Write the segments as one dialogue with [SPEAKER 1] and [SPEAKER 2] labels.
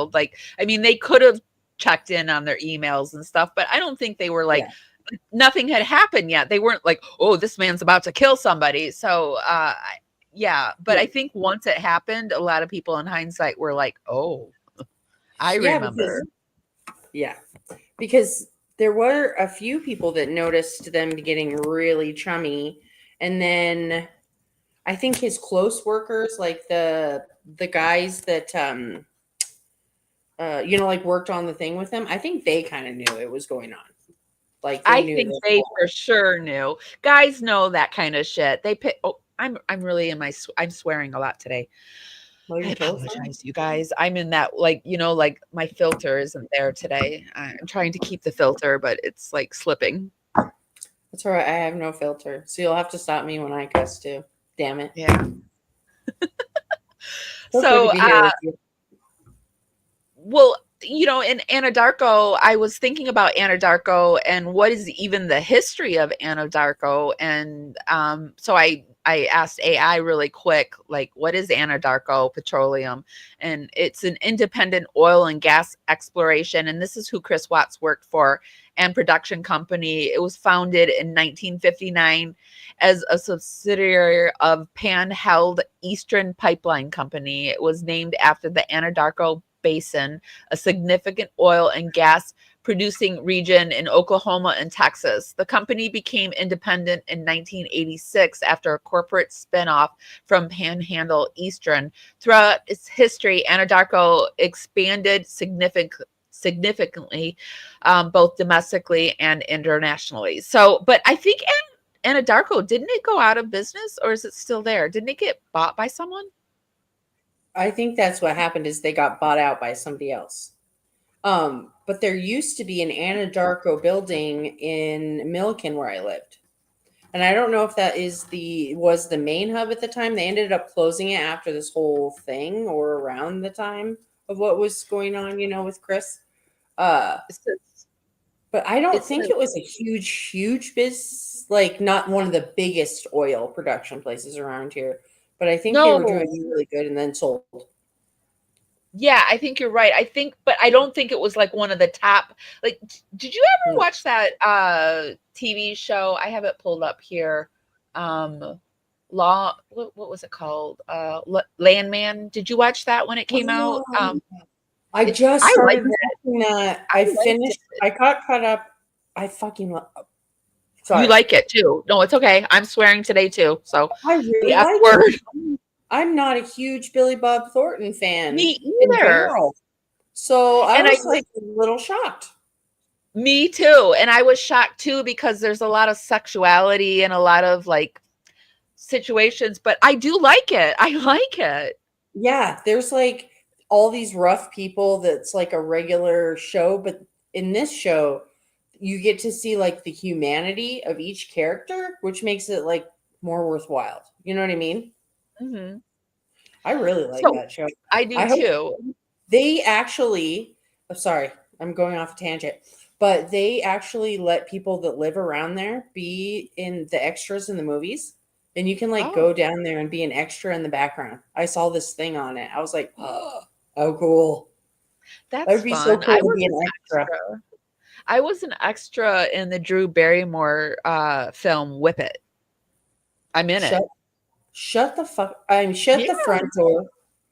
[SPEAKER 1] Like, I mean, they could have checked in on their emails and stuff, but I don't think they were like,
[SPEAKER 2] Yeah.
[SPEAKER 1] nothing had happened yet. They weren't like, oh, this man's about to kill somebody. So, yeah, but
[SPEAKER 2] Yeah.
[SPEAKER 1] I think once it happened, a lot of people in hindsight were like, oh, I
[SPEAKER 2] Yeah, because
[SPEAKER 1] remember.
[SPEAKER 2] yeah, because there were a few people that noticed them getting really chummy, and then I think his close workers, like the guys that like worked on the thing with him, I think they kind of knew it was going on. Like they
[SPEAKER 1] I
[SPEAKER 2] knew
[SPEAKER 1] think
[SPEAKER 2] that.
[SPEAKER 1] they for sure knew. Guys know that kind of shit. They pick. Oh, I'm really in my. I'm swearing a lot today.
[SPEAKER 2] Well,
[SPEAKER 1] I
[SPEAKER 2] you're totally fine.
[SPEAKER 1] apologize, you guys. I'm in that, like, like my filter isn't there today. I'm trying to keep the filter, but it's like slipping.
[SPEAKER 2] That's all right. I have no filter, so you'll have to stop me when I cuss too. Damn it.
[SPEAKER 1] Yeah.
[SPEAKER 2] So good to
[SPEAKER 1] So,
[SPEAKER 2] be here with you.
[SPEAKER 1] well, in Anadarko, I was thinking about Anadarko and what is even the history of Anadarko, and so I asked AI really quick, like, what is Anadarko Petroleum? And it's an independent oil and gas exploration, and this is who Chris Watts worked for and production company. It was founded in 1959 as a subsidiary of Pan-Held Eastern Pipeline Company. It was named after the Anadarko Basin, a significant oil and gas producing region in Oklahoma and Texas. The company became independent in 1986 after a corporate spinoff from Panhandle Eastern. Throughout its history, Anadarko expanded significantly, both domestically and internationally. So, but I think Anadarko, didn't it go out of business, or is it still there? Didn't it get bought by someone?
[SPEAKER 2] I think that's what happened is they got bought out by somebody else. But there used to be an Anadarko building in Milliken where I lived. And I don't know if that was the main hub at the time. They ended up closing it after this whole thing or around the time of what was going on, with Chris. Uh,
[SPEAKER 1] It says,
[SPEAKER 2] but I don't
[SPEAKER 1] it
[SPEAKER 2] think
[SPEAKER 1] says
[SPEAKER 2] it was a huge business, like not one of the biggest oil production places around here. But I think they were
[SPEAKER 1] no.
[SPEAKER 2] doing really good and then sold.
[SPEAKER 1] Yeah, I think you're right. I think, but I don't think it was like one of the top. Like, did you ever
[SPEAKER 2] No.
[SPEAKER 1] watch that TV show? I have it pulled up here. Um, what was it called? Landman. Did you watch that when it came out?
[SPEAKER 2] Oh, I
[SPEAKER 1] It's
[SPEAKER 2] just
[SPEAKER 1] I liked
[SPEAKER 2] started
[SPEAKER 1] it.
[SPEAKER 2] watching that.
[SPEAKER 1] I
[SPEAKER 2] I
[SPEAKER 1] liked
[SPEAKER 2] finished.
[SPEAKER 1] it.
[SPEAKER 2] I got caught up. I fucking love.
[SPEAKER 1] You
[SPEAKER 2] Sorry.
[SPEAKER 1] like it too. No, it's okay. I'm swearing today too. So
[SPEAKER 2] I
[SPEAKER 1] the
[SPEAKER 2] really
[SPEAKER 1] F
[SPEAKER 2] like it.
[SPEAKER 1] word.
[SPEAKER 2] I'm not a huge Billy Bob Thornton fan
[SPEAKER 1] Me
[SPEAKER 2] in
[SPEAKER 1] either.
[SPEAKER 2] general, so I
[SPEAKER 1] And I
[SPEAKER 2] was like a little shocked.
[SPEAKER 1] Me too. And I was shocked too because there's a lot of sexuality and a lot of like situations, but I do like it. I like it.
[SPEAKER 2] Yeah, there's like all these rough people that's like a regular show, but in this show, you get to see like the humanity of each character, which makes it like more worthwhile. You know what I mean?
[SPEAKER 1] Mhm.
[SPEAKER 2] I really like
[SPEAKER 1] So
[SPEAKER 2] that show.
[SPEAKER 1] I do
[SPEAKER 2] I hope
[SPEAKER 1] too.
[SPEAKER 2] they actually, I'm sorry, I'm going off a tangent, but they actually let people that live around there be in the extras in the movies. And you can like
[SPEAKER 1] Oh,
[SPEAKER 2] go down there and be an extra in the background. I saw this thing on it. I was like, oh, cool. That
[SPEAKER 1] that's
[SPEAKER 2] would be so
[SPEAKER 1] fun. I
[SPEAKER 2] cool to
[SPEAKER 1] was
[SPEAKER 2] be
[SPEAKER 1] an
[SPEAKER 2] an extra.
[SPEAKER 1] extra. I was an extra in the Drew Barrymore film Whip It. I'm in
[SPEAKER 2] Shut
[SPEAKER 1] it.
[SPEAKER 2] shut the fuck shut
[SPEAKER 1] Yeah.
[SPEAKER 2] the front door.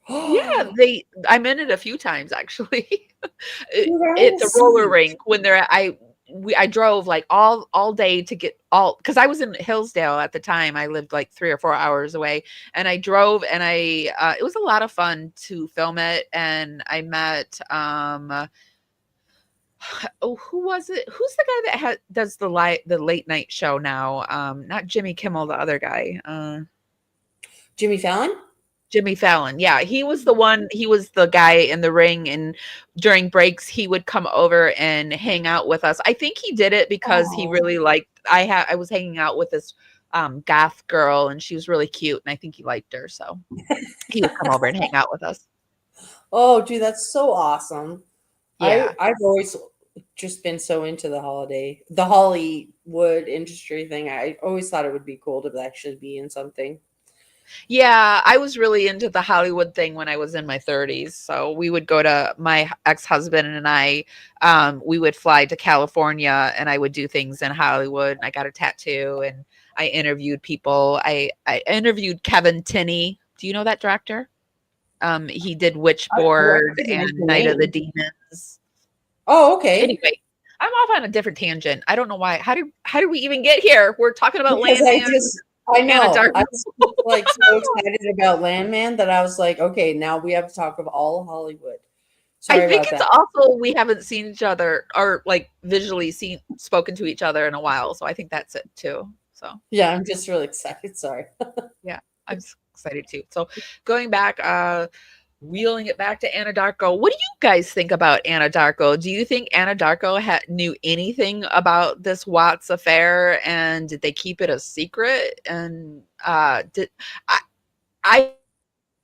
[SPEAKER 1] Yeah,
[SPEAKER 2] Dude,
[SPEAKER 1] I'm in it a few times actually.
[SPEAKER 2] I
[SPEAKER 1] At
[SPEAKER 2] will
[SPEAKER 1] the roller
[SPEAKER 2] see.
[SPEAKER 1] rink when I drove like all day to get all because I was in Hillsdale at the time. I lived like 3 or 4 hours away, and I drove and it was a lot of fun to film it. And I met oh, who was it? Who's the guy that does the late night show now? Not Jimmy Kimmel, the other guy.
[SPEAKER 2] Jimmy Fallon?
[SPEAKER 1] Jimmy Fallon. Yeah, he was the guy in the ring, and during breaks he would come over and hang out with us. I think he did it because he
[SPEAKER 2] Oh.
[SPEAKER 1] really liked I was hanging out with this goth girl, and she was really cute, and I think he liked her, so he would come over and hang out with us.
[SPEAKER 2] Oh, dude, that's so awesome.
[SPEAKER 1] Yeah.
[SPEAKER 2] I've always just been so into the Hollywood industry thing. I always thought it would be cool to actually be in something.
[SPEAKER 1] Yeah, I was really into the Hollywood thing when I was in my 30s. So we would go to my ex-husband and I, we would fly to California and I would do things in Hollywood. And I got a tattoo and I interviewed people. I interviewed Kevin Tinney. Do you know that director? He did
[SPEAKER 2] I
[SPEAKER 1] Witchboard
[SPEAKER 2] recognize
[SPEAKER 1] and
[SPEAKER 2] the
[SPEAKER 1] Night of the
[SPEAKER 2] name.
[SPEAKER 1] Demons.
[SPEAKER 2] Oh, okay.
[SPEAKER 1] Anyway, I'm off on a different tangent. I don't know why. How do we even get here? We're talking about
[SPEAKER 2] Because
[SPEAKER 1] Landman,
[SPEAKER 2] I
[SPEAKER 1] Anna
[SPEAKER 2] know.
[SPEAKER 1] Dark.
[SPEAKER 2] I was like so excited about Landman that I was like, okay, now we have to talk of all of Hollywood.
[SPEAKER 1] I
[SPEAKER 2] Sorry
[SPEAKER 1] think
[SPEAKER 2] about
[SPEAKER 1] it's
[SPEAKER 2] that.
[SPEAKER 1] also we haven't seen each other or like visually seen spoken to each other in a while. So I think that's it too. So
[SPEAKER 2] Yeah, I'm just really excited. Sorry.
[SPEAKER 1] yeah, I'm excited too. So going back, wheeling it back to Anadarko. What do you guys think about Anadarko? Do you think Anadarko knew anything about this Watts affair, and did they keep it a secret? And did I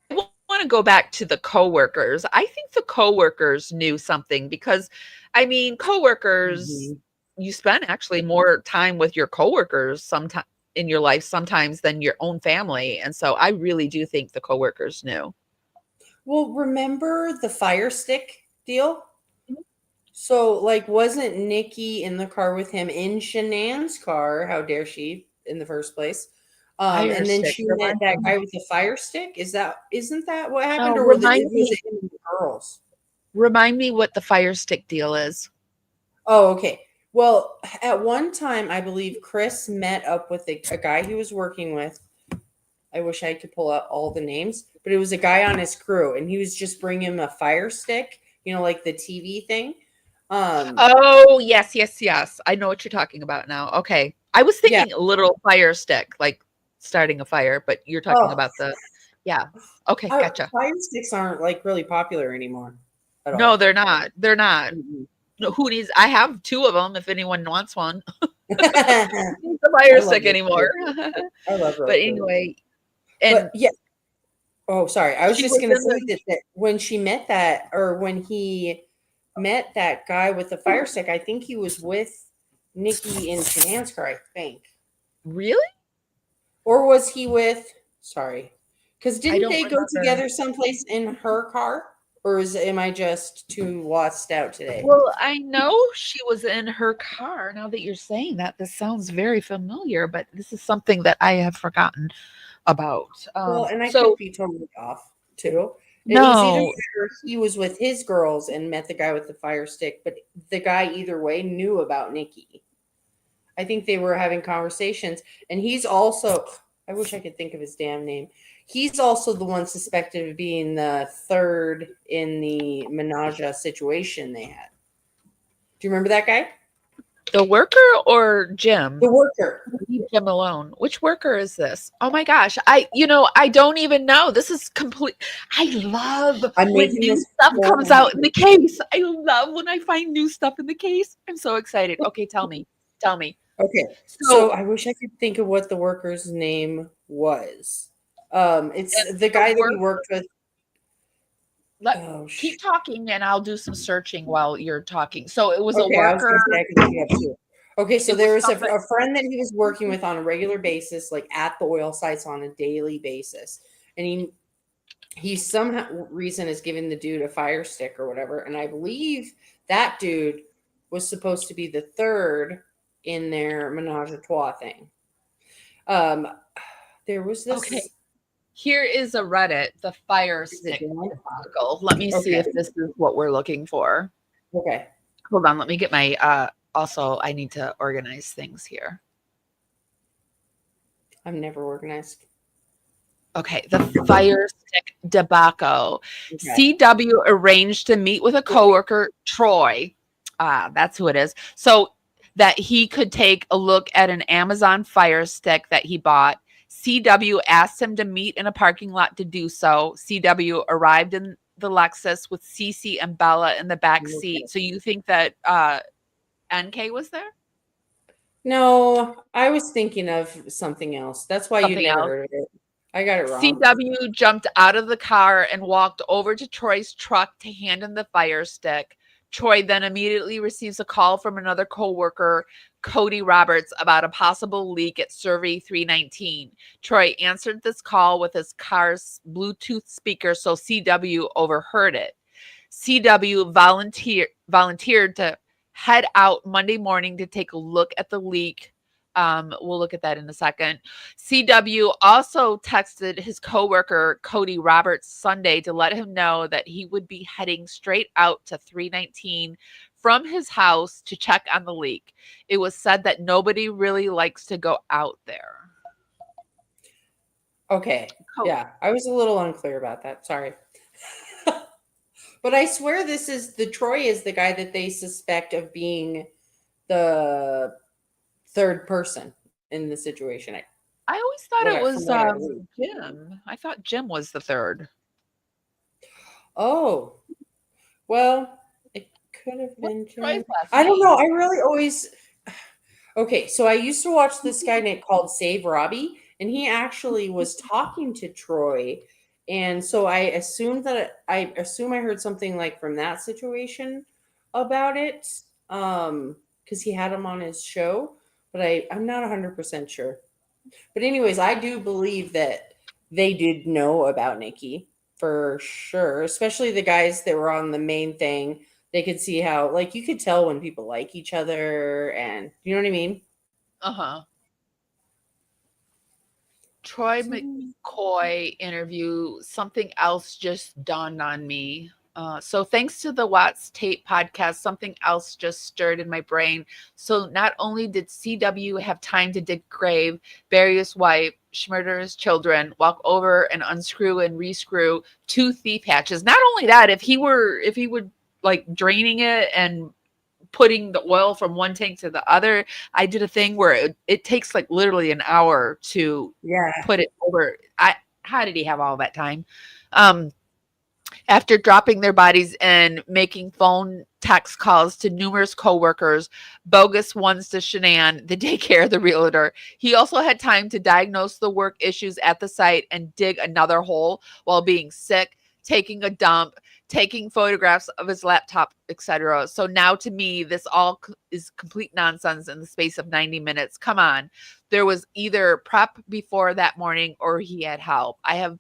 [SPEAKER 1] want to go back to the coworkers. I think the coworkers knew something because, I mean, coworkers,
[SPEAKER 2] Mhm.
[SPEAKER 1] you spend actually more time with your coworkers sometimes in your life sometimes than your own family. And so I really do think the coworkers knew.
[SPEAKER 2] Well, remember the Fire Stick deal? So, like, wasn't Nikki in the car with him in Shanann's car? How dare she in the first place?
[SPEAKER 1] Fire
[SPEAKER 2] And then
[SPEAKER 1] stick.
[SPEAKER 2] she met
[SPEAKER 1] Remind
[SPEAKER 2] that
[SPEAKER 1] me.
[SPEAKER 2] guy with the fire stick. Isn't that what happened,
[SPEAKER 1] No,
[SPEAKER 2] or was it in the girls?
[SPEAKER 1] remind me what the fire stick deal is.
[SPEAKER 2] Oh, okay. Well, at one time, I believe Chris met up with a guy he was working with. I wish I could pull out all the names, but it was a guy on his crew, and he was just bringing him a fire stick, like the TV thing. Um,
[SPEAKER 1] Oh, yes, yes, yes. I know what you're talking about now. Okay. I was
[SPEAKER 2] yeah.
[SPEAKER 1] thinking a literal fire stick, like starting a fire, but you're talking
[SPEAKER 2] Oh,
[SPEAKER 1] about the, yeah. Okay, gotcha.
[SPEAKER 2] fire sticks aren't like really popular anymore at
[SPEAKER 1] No,
[SPEAKER 2] all.
[SPEAKER 1] they're not. They're not.
[SPEAKER 2] Mhm.
[SPEAKER 1] No, who needs? I have two of them. If anyone wants one,
[SPEAKER 2] I
[SPEAKER 1] who needs a fire
[SPEAKER 2] love
[SPEAKER 1] stick
[SPEAKER 2] roasted.
[SPEAKER 1] anymore.
[SPEAKER 2] I love
[SPEAKER 1] But
[SPEAKER 2] roasted.
[SPEAKER 1] anyway,
[SPEAKER 2] But
[SPEAKER 1] and
[SPEAKER 2] yeah. Oh, sorry. I was
[SPEAKER 1] she
[SPEAKER 2] just
[SPEAKER 1] was
[SPEAKER 2] gonna
[SPEAKER 1] in
[SPEAKER 2] say
[SPEAKER 1] the.
[SPEAKER 2] that when she met that, or when he met that guy with the fire stick, I think he was with Nikki in Shanann's car. I think,
[SPEAKER 1] Really?
[SPEAKER 2] or was he with? Sorry, because
[SPEAKER 1] I
[SPEAKER 2] didn't
[SPEAKER 1] don't
[SPEAKER 2] they go
[SPEAKER 1] remember.
[SPEAKER 2] together someplace in her car? Or am I just too lost out today?
[SPEAKER 1] Well, I know she was in her car. Now that you're saying that, this sounds very familiar, but this is something that I have forgotten about.
[SPEAKER 2] Well, and I could
[SPEAKER 1] So
[SPEAKER 2] be totally off too. It was either
[SPEAKER 1] no,
[SPEAKER 2] that or he was with his girls and met the guy with the fire stick, but the guy either way knew about Nikki. I think they were having conversations, and he's also, I wish I could think of his damn name. He's also the one suspected of being the third in the Menaja situation they had. Do you remember that guy?
[SPEAKER 1] the worker or Jim?
[SPEAKER 2] The worker.
[SPEAKER 1] Leave Jim alone. Which worker is this? Oh my gosh. I don't even know. This is complete. I love
[SPEAKER 2] I'm
[SPEAKER 1] when
[SPEAKER 2] making
[SPEAKER 1] new
[SPEAKER 2] this
[SPEAKER 1] stuff
[SPEAKER 2] whole
[SPEAKER 1] comes out in
[SPEAKER 2] happen.
[SPEAKER 1] the case. I love when I find new stuff in the case. I'm so excited. Okay, tell me. Tell me.
[SPEAKER 2] Okay. So
[SPEAKER 1] So,
[SPEAKER 2] I wish I could think of what the worker's name was. It's
[SPEAKER 1] and
[SPEAKER 2] the
[SPEAKER 1] the
[SPEAKER 2] guy that he
[SPEAKER 1] work
[SPEAKER 2] worked with.
[SPEAKER 1] let
[SPEAKER 2] Oh,
[SPEAKER 1] keep talking and I'll do some searching while you're talking. So it was a
[SPEAKER 2] okay. I was
[SPEAKER 1] worker.
[SPEAKER 2] going to say I could look it up too. Okay, so
[SPEAKER 1] It
[SPEAKER 2] there
[SPEAKER 1] was
[SPEAKER 2] was
[SPEAKER 1] somebody.
[SPEAKER 2] a friend that he was working with on a regular basis, like at the oil sites on a daily basis, and he somehow reason is giving the dude a fire stick or whatever, and I believe that dude was supposed to be the third in their menage a trois thing. Um, there was
[SPEAKER 1] Okay.
[SPEAKER 2] this.
[SPEAKER 1] Here is a Reddit, the fire
[SPEAKER 2] Is it
[SPEAKER 1] stick
[SPEAKER 2] Dan?
[SPEAKER 1] debacle. Let me see
[SPEAKER 2] Okay,
[SPEAKER 1] if this is what we're looking for.
[SPEAKER 2] okay.
[SPEAKER 1] Hold on, let me get my also I need to organize things here.
[SPEAKER 2] I'm never organized.
[SPEAKER 1] Okay, the fire stick debacle.
[SPEAKER 2] Okay.
[SPEAKER 1] CW arranged to meet with a coworker, Troy. That's who it is. So that he could take a look at an Amazon fire stick that he bought. CW asked him to meet in a parking lot to do so. CW arrived in the Lexus with Cece and Bella in the back
[SPEAKER 2] Okay.
[SPEAKER 1] seat. So you think that NK was there?
[SPEAKER 2] No, I was thinking of something else. That's why you'd
[SPEAKER 1] Something
[SPEAKER 2] never
[SPEAKER 1] else?
[SPEAKER 2] heard of it. I got it wrong.
[SPEAKER 1] CW jumped out of the car and walked over to Troy's truck to hand him the fire stick. Troy then immediately receives a call from another coworker, Cody Roberts, about a possible leak at Survey 319. Troy answered this call with his car's Bluetooth speaker, so CW overheard it. CW volunteered to head out Monday morning to take a look at the leak. We'll look at that in a second. CW also texted his coworker Cody Roberts Sunday to let him know that he would be heading straight out to 319 from his house to check on the leak. It was said that nobody really likes to go out there.
[SPEAKER 2] Okay. Yeah, I was a little unclear about that. Sorry. But I swear the Troy is the guy that they suspect of being the third person in the situation.
[SPEAKER 1] I always thought it was
[SPEAKER 2] from what I read.
[SPEAKER 1] Jim. I thought Jim was the third.
[SPEAKER 2] Oh, well, it could have been
[SPEAKER 1] What's Troy's
[SPEAKER 2] Jim.
[SPEAKER 1] last
[SPEAKER 2] I don't
[SPEAKER 1] name?
[SPEAKER 2] know. I really always. Okay, so I used to watch this guy called Save Robbie, and he actually was talking to Troy, and so I assume I heard something like from that situation about it, because he had him on his show, but I'm not 100% sure. But anyways, I do believe that they did know about Nikki for sure, especially the guys that were on the main thing. They could see how, like, you could tell when people like each other, and you know what I mean?
[SPEAKER 1] Uh-huh. Troy McCoy interview, something else just dawned on me. So thanks to the Watts Tape podcast, something else just stirred in my brain. So not only did CW have time to dig grave, bury his wife, murder his children, walk over and unscrew and rescrew 2 thief hatches. Not only that, if he would like draining it and putting the oil from one tank to the other. I did a thing where it takes like literally an hour to put it over. How did he have all that time? After dropping their bodies and making phone text calls to numerous coworkers, bogus ones to Shanann, the daycare, the realtor, he also had time to diagnose the work issues at the site and dig another hole while being sick, taking a dump, taking photographs of his laptop, etc. So now to me, this all is complete nonsense in the space of 90 minutes. Come on. There was either prep before that morning or he had help. I have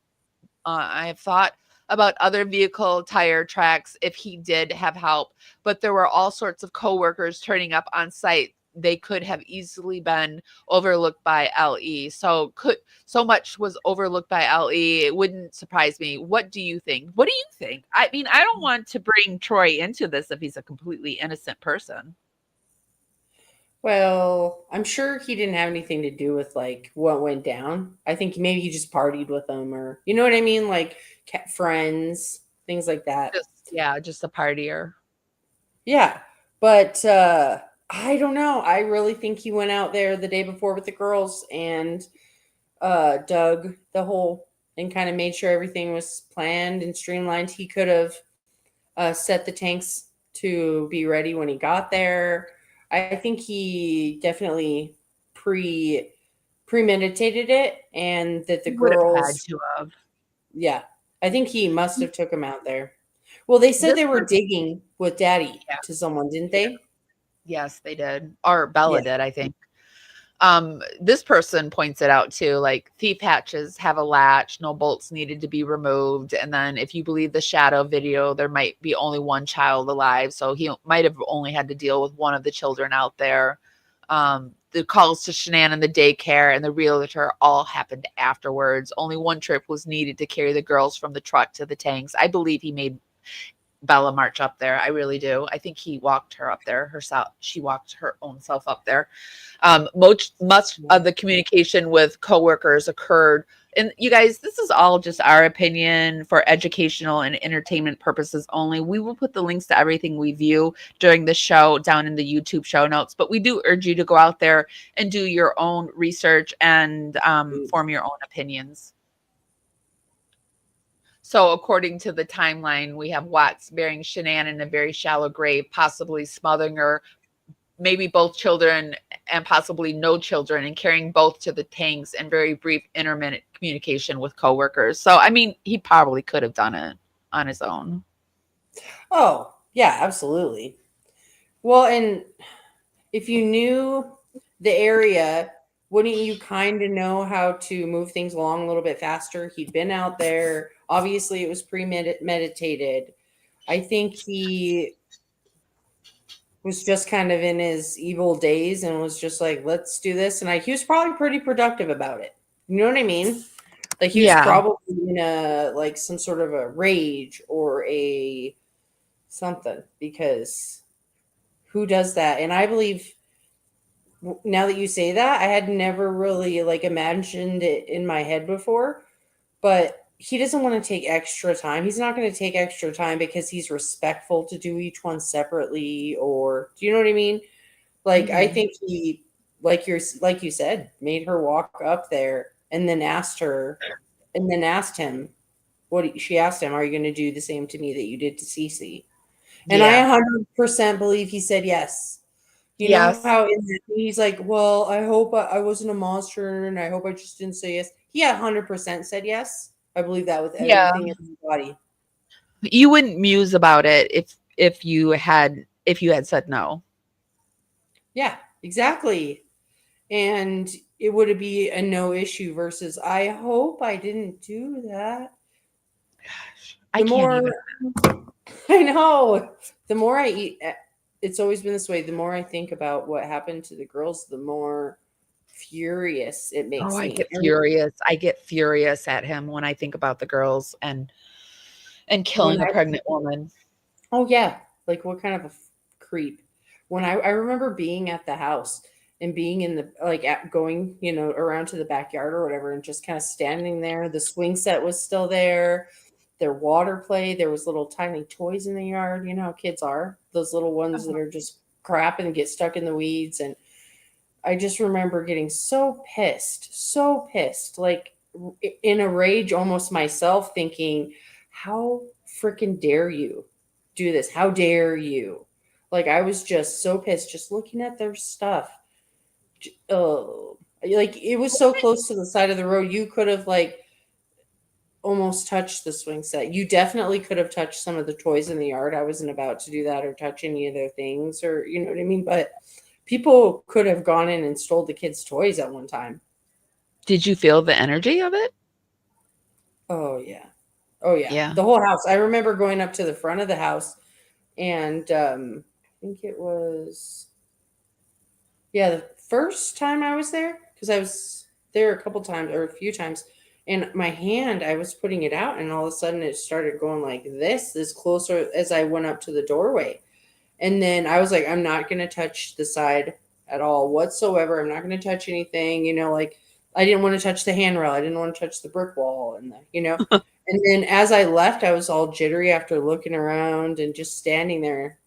[SPEAKER 1] thought about other vehicle tire tracks if he did have help, but there were all sorts of coworkers turning up on site. They could have easily been overlooked by LE. So much was overlooked by LE. It wouldn't surprise me. What do you think? What do you think? I mean, I don't want to bring Troy into this if he's a completely innocent person.
[SPEAKER 2] Well, I'm sure he didn't have anything to do with like what went down. I think maybe he just partied with them, or you know what I mean, like friends, things like that.
[SPEAKER 1] Just a partier.
[SPEAKER 2] Yeah, but I don't know. I really think he went out there the day before with the girls and dug the hole and kind of made sure everything was planned and streamlined. He could have set the tanks to be ready when he got there. I think he definitely premeditated it, and that the
[SPEAKER 1] Would have had
[SPEAKER 2] girls.
[SPEAKER 1] to have.
[SPEAKER 2] Yeah, I think he must have took him out there. Well, they said they were digging with Daddy to someone, didn't they?
[SPEAKER 1] Yes, they did. Or Bella
[SPEAKER 2] Yeah.
[SPEAKER 1] did, I think. This person points it out too, like thief hatches have a latch, no bolts needed to be removed. And then if you believe the shadow video, there might be only one child alive. So he might have only had to deal with one of the children out there. The calls to Shanann and the daycare and the realtor all happened afterwards. Only one trip was needed to carry the girls from the truck to the tanks. I believe he made Bella march up there. I really do. I think he walked her up there herself. She walked her own self up there. Much of the communication with coworkers occurred. And you guys, this is all just our opinion for educational and entertainment purposes only. We will put the links to everything we view during the show down in the YouTube show notes, but we do urge you to go out there and do your own research and form your own opinions. So according to the timeline, we have Watts burying Shanann in a very shallow grave, possibly smothering her, maybe both children and possibly no children, and carrying both to the tanks, and very brief intermittent communication with coworkers. So, I mean, he probably could have done it on his own.
[SPEAKER 2] Oh, Yeah, absolutely. Well, and if you knew the area, wouldn't you kind of know how to move things along a little bit faster? He'd been out there. Obviously, it was premeditated. I think he was just kind of in his evil days and was just like, let's do this. And he was probably pretty productive about it. You know what I mean? Like he was
[SPEAKER 1] Yeah.
[SPEAKER 2] probably in a like some sort of a rage or a something because who does that? And I believe now that you say that, I had never really like imagined it in my head before, but he doesn't want to take extra time. He's not going to take extra time because he's respectful to do each one separately or do you know what I mean? Like I
[SPEAKER 1] Hmm.
[SPEAKER 2] think he like you said, made her walk up there and then asked him she asked him, "Are you going to do the same to me that you did to Cece?" And I
[SPEAKER 1] Yeah.
[SPEAKER 2] 100% believe he said yes. You know
[SPEAKER 1] Yes.
[SPEAKER 2] how in that he's like, "Well, I hope I wasn't a monster, and I hope I just didn't say yes." He 100% said yes. I believe that with
[SPEAKER 1] Yeah.
[SPEAKER 2] everything in his body.
[SPEAKER 1] You wouldn't muse about it if you had said no.
[SPEAKER 2] Yeah, exactly. And it would be a no issue versus I hope I didn't do that.
[SPEAKER 1] Gosh, I
[SPEAKER 2] The
[SPEAKER 1] can't
[SPEAKER 2] more
[SPEAKER 1] even.
[SPEAKER 2] I know, the more I eat, it's always been this way. The more I think about what happened to the girls, the more furious it
[SPEAKER 1] Oh,
[SPEAKER 2] makes
[SPEAKER 1] I
[SPEAKER 2] me.
[SPEAKER 1] get furious. I get furious at him when I think about the girls and
[SPEAKER 2] When
[SPEAKER 1] killing a
[SPEAKER 2] I
[SPEAKER 1] pregnant woman.
[SPEAKER 2] Oh yeah, like what kind of a creep? When I remember being at the house and being in the like going around to the backyard or whatever and just kind of standing there. The swing set was still there. Their water play. There was little tiny toys in the yard. You know how kids are. Those little ones that
[SPEAKER 1] Uh-huh.
[SPEAKER 2] are just crap and get stuck in the weeds. And I just remember getting so pissed, like in a rage almost myself, thinking, how freaking dare you do this? How dare you? Like, I was just so pissed just looking at their stuff. Oh, like it was so close to the side of the road. You could have, like, almost touched the swing set. You definitely could have touched some of the toys in the yard. I wasn't about to do that or touch any of their things or, you know what I mean? But people could have gone in and stole the kids' toys at one time.
[SPEAKER 1] Did you feel the energy of it?
[SPEAKER 2] Oh yeah. Oh yeah.
[SPEAKER 1] Yeah.
[SPEAKER 2] The whole house. I remember going up to the front of the house and I think it was yeah, the first time I was there because I was there a couple times or a few times and my hand I was putting it out and all of a sudden it started going like this as closer as I went up to the doorway. And then I was like, I'm not going to touch the side at all whatsoever. I'm not going to touch anything, like I didn't want to touch the handrail. I didn't want to touch the brick wall And then as I left, I was all jittery after looking around and just standing there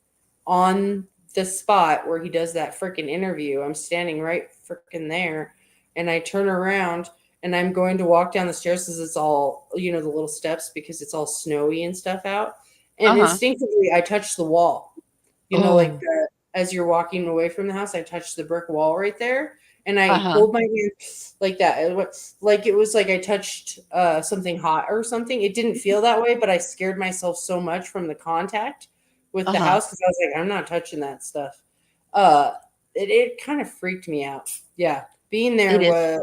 [SPEAKER 2] on the spot where he does that freaking interview. I'm standing right freaking there and I turn around and I'm going to walk down the stairs because it's all, the little steps because it's all snowy and stuff out. And
[SPEAKER 1] Uh-huh.
[SPEAKER 2] instinctively, I touch the wall like
[SPEAKER 1] Oh.
[SPEAKER 2] as you're walking away from the house, I touched the brick wall right there, and I
[SPEAKER 1] Uh-huh.
[SPEAKER 2] pulled my hand like that. It was like I touched something hot or something. It didn't feel that way, but I scared myself so much from the contact with the
[SPEAKER 1] Uh-huh.
[SPEAKER 2] house because I was like, I'm not touching that stuff. Uh, it kind of freaked me out. Yeah, being there
[SPEAKER 1] It is.
[SPEAKER 2] was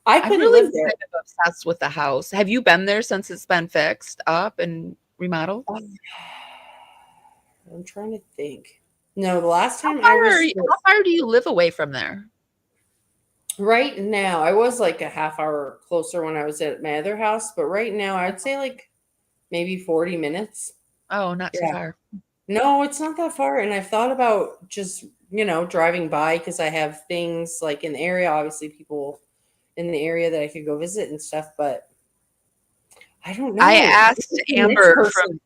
[SPEAKER 2] I
[SPEAKER 1] I'm
[SPEAKER 2] couldn't
[SPEAKER 1] really
[SPEAKER 2] live there.
[SPEAKER 1] kind of obsessed with the house. Have you been there since it's been fixed up and remodeled?
[SPEAKER 2] I'm trying to think. No, the last
[SPEAKER 1] How
[SPEAKER 2] time I
[SPEAKER 1] far are
[SPEAKER 2] was
[SPEAKER 1] you, how far do you live away from there?
[SPEAKER 2] right now, I was like a half hour closer when I was at my other house, but right now I'd say like maybe 40 minutes.
[SPEAKER 1] Oh, not too
[SPEAKER 2] Yeah.
[SPEAKER 1] far.
[SPEAKER 2] No, it's not that far. And I've thought about just, driving by because I have things like in the area, obviously people in the area that I could go visit and stuff, but I don't
[SPEAKER 1] I
[SPEAKER 2] know.
[SPEAKER 1] asked
[SPEAKER 2] I'm a rich person.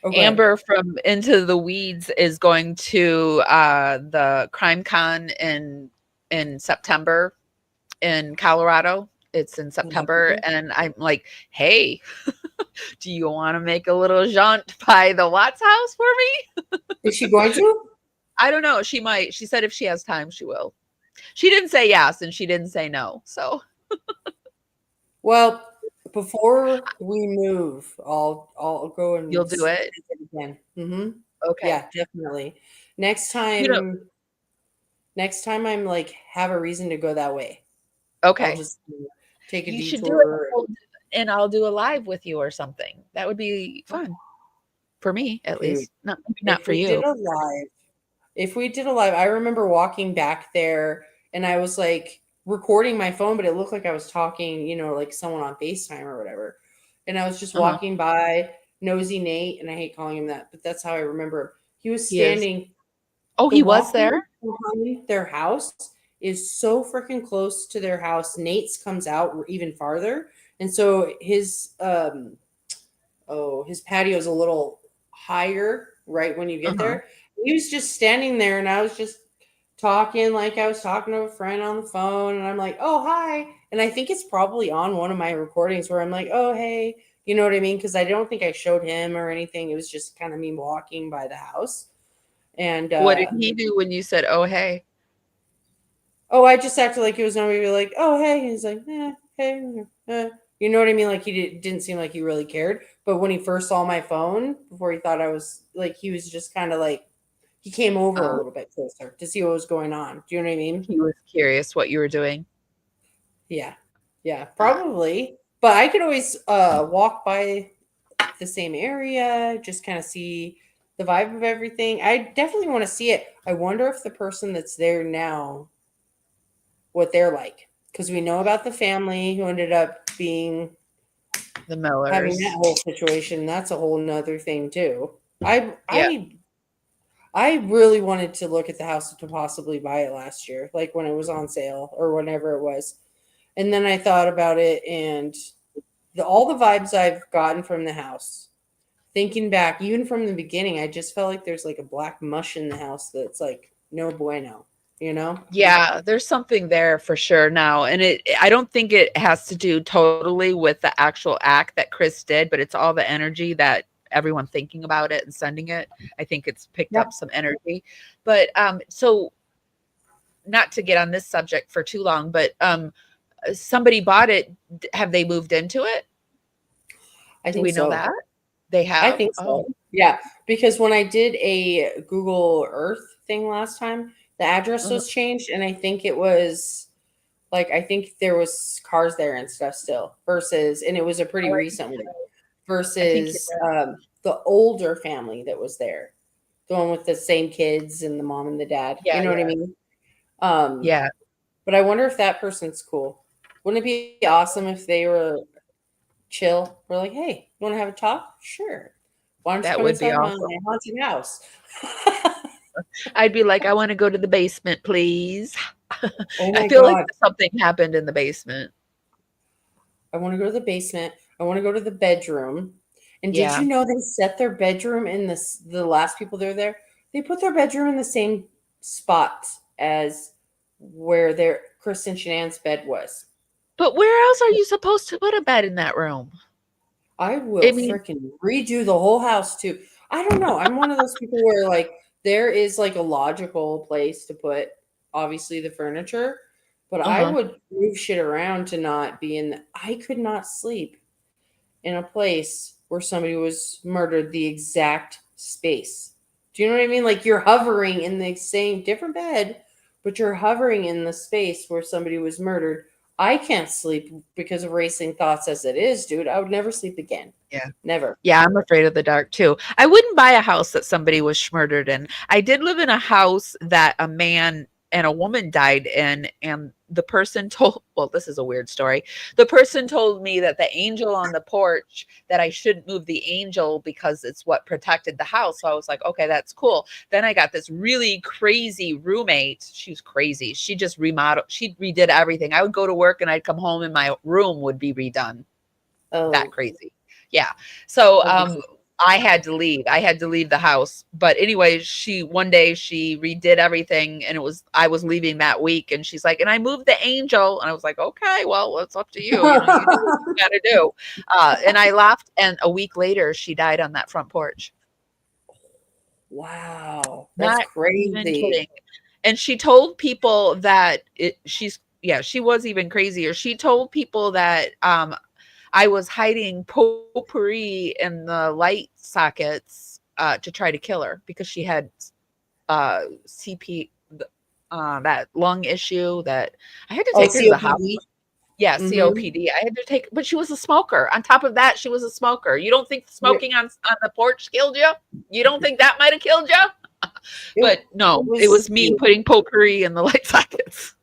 [SPEAKER 2] Oh, go ahead.
[SPEAKER 1] Amber from Into the Weeds is going to the Crime Con in September in Colorado. It's in September, and I'm like, "Hey, do you want to make a little jaunt by the Watts house for me?"
[SPEAKER 2] Is she going to?
[SPEAKER 1] I don't know. She might. She said if she has time, she will. She didn't say yes, and she didn't say no. So
[SPEAKER 2] Well, Before we move, I'll go and
[SPEAKER 1] You'll do it?
[SPEAKER 2] visit again. Mm-hmm.
[SPEAKER 1] Okay.
[SPEAKER 2] Yeah, definitely. Next
[SPEAKER 1] You know,
[SPEAKER 2] time, next time I'm like have a reason to go that way. I'll
[SPEAKER 1] okay.
[SPEAKER 2] just take a
[SPEAKER 1] You should do it,
[SPEAKER 2] detour.
[SPEAKER 1] and I'll do a live with you or something. That would be fun for me, at
[SPEAKER 2] Dude,
[SPEAKER 1] least. Not maybe not
[SPEAKER 2] if
[SPEAKER 1] for
[SPEAKER 2] we did
[SPEAKER 1] you.
[SPEAKER 2] a live, if we did a live, I remember walking back there and I was like recording my phone, but it looked like I was talking, like someone on FaceTime or whatever. And I was just
[SPEAKER 1] Uh-huh.
[SPEAKER 2] walking by Nosy Nate, and I hate calling him that, but that's how I remember him. He was
[SPEAKER 1] He is.
[SPEAKER 2] standing,
[SPEAKER 1] Oh,
[SPEAKER 2] the
[SPEAKER 1] he was
[SPEAKER 2] walkway
[SPEAKER 1] there?
[SPEAKER 2] behind their house is so freaking close to their house. Nate's comes out even farther. And so his patio is a little higher right when you get
[SPEAKER 1] Uh-huh.
[SPEAKER 2] there. He was just standing there, and I was just talking like I was talking to a friend on the phone, and I'm like, "Oh, hi." And I think it's probably on one of my recordings where I'm like, "Oh, hey." You know what I mean? Because I don't think I showed him or anything. It was just kind of me walking by the house. And
[SPEAKER 1] What did he do when you said, "Oh, hey"?
[SPEAKER 2] I just acted like it was nobody. Like, "Oh, hey." He's like, hey. You know what I mean? Like didn't seem like he really cared. But when he first saw my phone, before he thought I was like, he was just kind of like, he came over a
[SPEAKER 1] Oh,
[SPEAKER 2] little bit closer to see what was going on. Do you know what I mean?
[SPEAKER 1] he was curious what you were doing.
[SPEAKER 2] Yeah, yeah,
[SPEAKER 1] Uh,
[SPEAKER 2] probably. But I could always walk by the same area, just kind of see the vibe of everything. I definitely want to see it. I wonder if the person that's there now, what they're like, because we know about the family who ended up being
[SPEAKER 1] the
[SPEAKER 2] having that
[SPEAKER 1] Millers.
[SPEAKER 2] whole situation. That's a whole nother thing too. I
[SPEAKER 1] Yeah.
[SPEAKER 2] I I really wanted to look at the house to possibly buy it last year, like when it was on sale or whenever it was. And then I thought about it, and all the vibes I've gotten from the house, thinking back, even from the beginning, I just felt like there's like a black mush in the house that's like no bueno, you know?
[SPEAKER 1] Yeah, there's something there for sure now, and I don't think it has to do totally with the actual act that Chris did, but it's all the energy that everyone thinking about it and sending it. I think it's picked
[SPEAKER 2] Yeah.
[SPEAKER 1] up some energy. But so not to get on this subject for too long, but somebody bought it. Have they moved into it?
[SPEAKER 2] I
[SPEAKER 1] Do
[SPEAKER 2] think
[SPEAKER 1] we know
[SPEAKER 2] so.
[SPEAKER 1] that? They
[SPEAKER 2] I
[SPEAKER 1] have?
[SPEAKER 2] think
[SPEAKER 1] Oh,
[SPEAKER 2] so. Yeah, because when I did a Google Earth thing last time, the address
[SPEAKER 1] uh-huh.
[SPEAKER 2] was changed, and I think it was like, I think there was cars there and stuff still versus, and it was a pretty
[SPEAKER 1] Oh,
[SPEAKER 2] recent one
[SPEAKER 1] I think you're
[SPEAKER 2] versus
[SPEAKER 1] right.
[SPEAKER 2] the older family that was there, the one with the same kids and the mom and the dad. You
[SPEAKER 1] Yeah,
[SPEAKER 2] know what I
[SPEAKER 1] yeah,
[SPEAKER 2] mean? Um,
[SPEAKER 1] yeah.
[SPEAKER 2] but I wonder if that person's cool. Wouldn't it be awesome if they were chill? We're like, hey, you want to have a talk? Sure. Why don't you
[SPEAKER 1] That
[SPEAKER 2] come
[SPEAKER 1] would be
[SPEAKER 2] inside my
[SPEAKER 1] awesome.
[SPEAKER 2] haunted house?
[SPEAKER 1] I'd be like, I want to go to the basement, please.
[SPEAKER 2] Oh
[SPEAKER 1] I
[SPEAKER 2] my
[SPEAKER 1] feel like
[SPEAKER 2] God.
[SPEAKER 1] something happened in the basement.
[SPEAKER 2] I want to go to the basement. I want to go to the bedroom. And did
[SPEAKER 1] Yeah.
[SPEAKER 2] you know they set their bedroom in the last people that were there? They put their bedroom in the same spot as where their Kristen Shanann's bed was.
[SPEAKER 1] But where else are you supposed to put a bed in that room?
[SPEAKER 2] I will
[SPEAKER 1] I mean,
[SPEAKER 2] freaking redo the whole house too. I don't know. I'm one of those people where like there is like a logical place to put obviously the furniture, but I
[SPEAKER 1] uh-huh.
[SPEAKER 2] would move shit around to not be in I could not sleep in a place where somebody was murdered the exact space. Do you know what I mean? Like you're hovering in the same different bed, but you're hovering in the space where somebody was murdered. I can't sleep because of racing thoughts as it is, dude. I would never sleep again.
[SPEAKER 1] Yeah.
[SPEAKER 2] Never.
[SPEAKER 1] Yeah, I'm afraid of the dark too. I wouldn't buy a house that somebody was murdered in. I did live in a house that a man and a woman died in, and the person told, well, this is a weird story. The person told me that the angel on the porch, that I shouldn't move the angel because it's what protected the house. So I was like, okay, that's cool. Then I got this really crazy roommate. She's crazy. She just remodeled, she redid everything. I would go to work and I'd come home and my room would be redone. That
[SPEAKER 2] Oh,
[SPEAKER 1] crazy. Yeah. So
[SPEAKER 2] that'd be so.
[SPEAKER 1] I had to leave. I had to leave the house. But anyway, she one day she redid everything, and it was I was leaving that week, and she's like, and I moved the angel. And I was like, okay, well, it's up to you. You know, you do what you gotta do. And I laughed, and a week later she died on that front porch.
[SPEAKER 2] Wow, that's
[SPEAKER 1] Not even
[SPEAKER 2] crazy.
[SPEAKER 1] kidding. And she told people that she's yeah, she was even crazier. She told people that I was hiding potpourri in the light sockets to try to kill her because she had CP, that lung issue that I had to
[SPEAKER 2] Oh,
[SPEAKER 1] take her to the
[SPEAKER 2] COPD.
[SPEAKER 1] hospital. Yeah,
[SPEAKER 2] Mm-hmm.
[SPEAKER 1] COPD. I had to take, but she was a smoker. On top of that, she was a smoker. You don't think smoking on the porch killed you? You don't think that might have killed you? But no, it was me putting potpourri in the light sockets.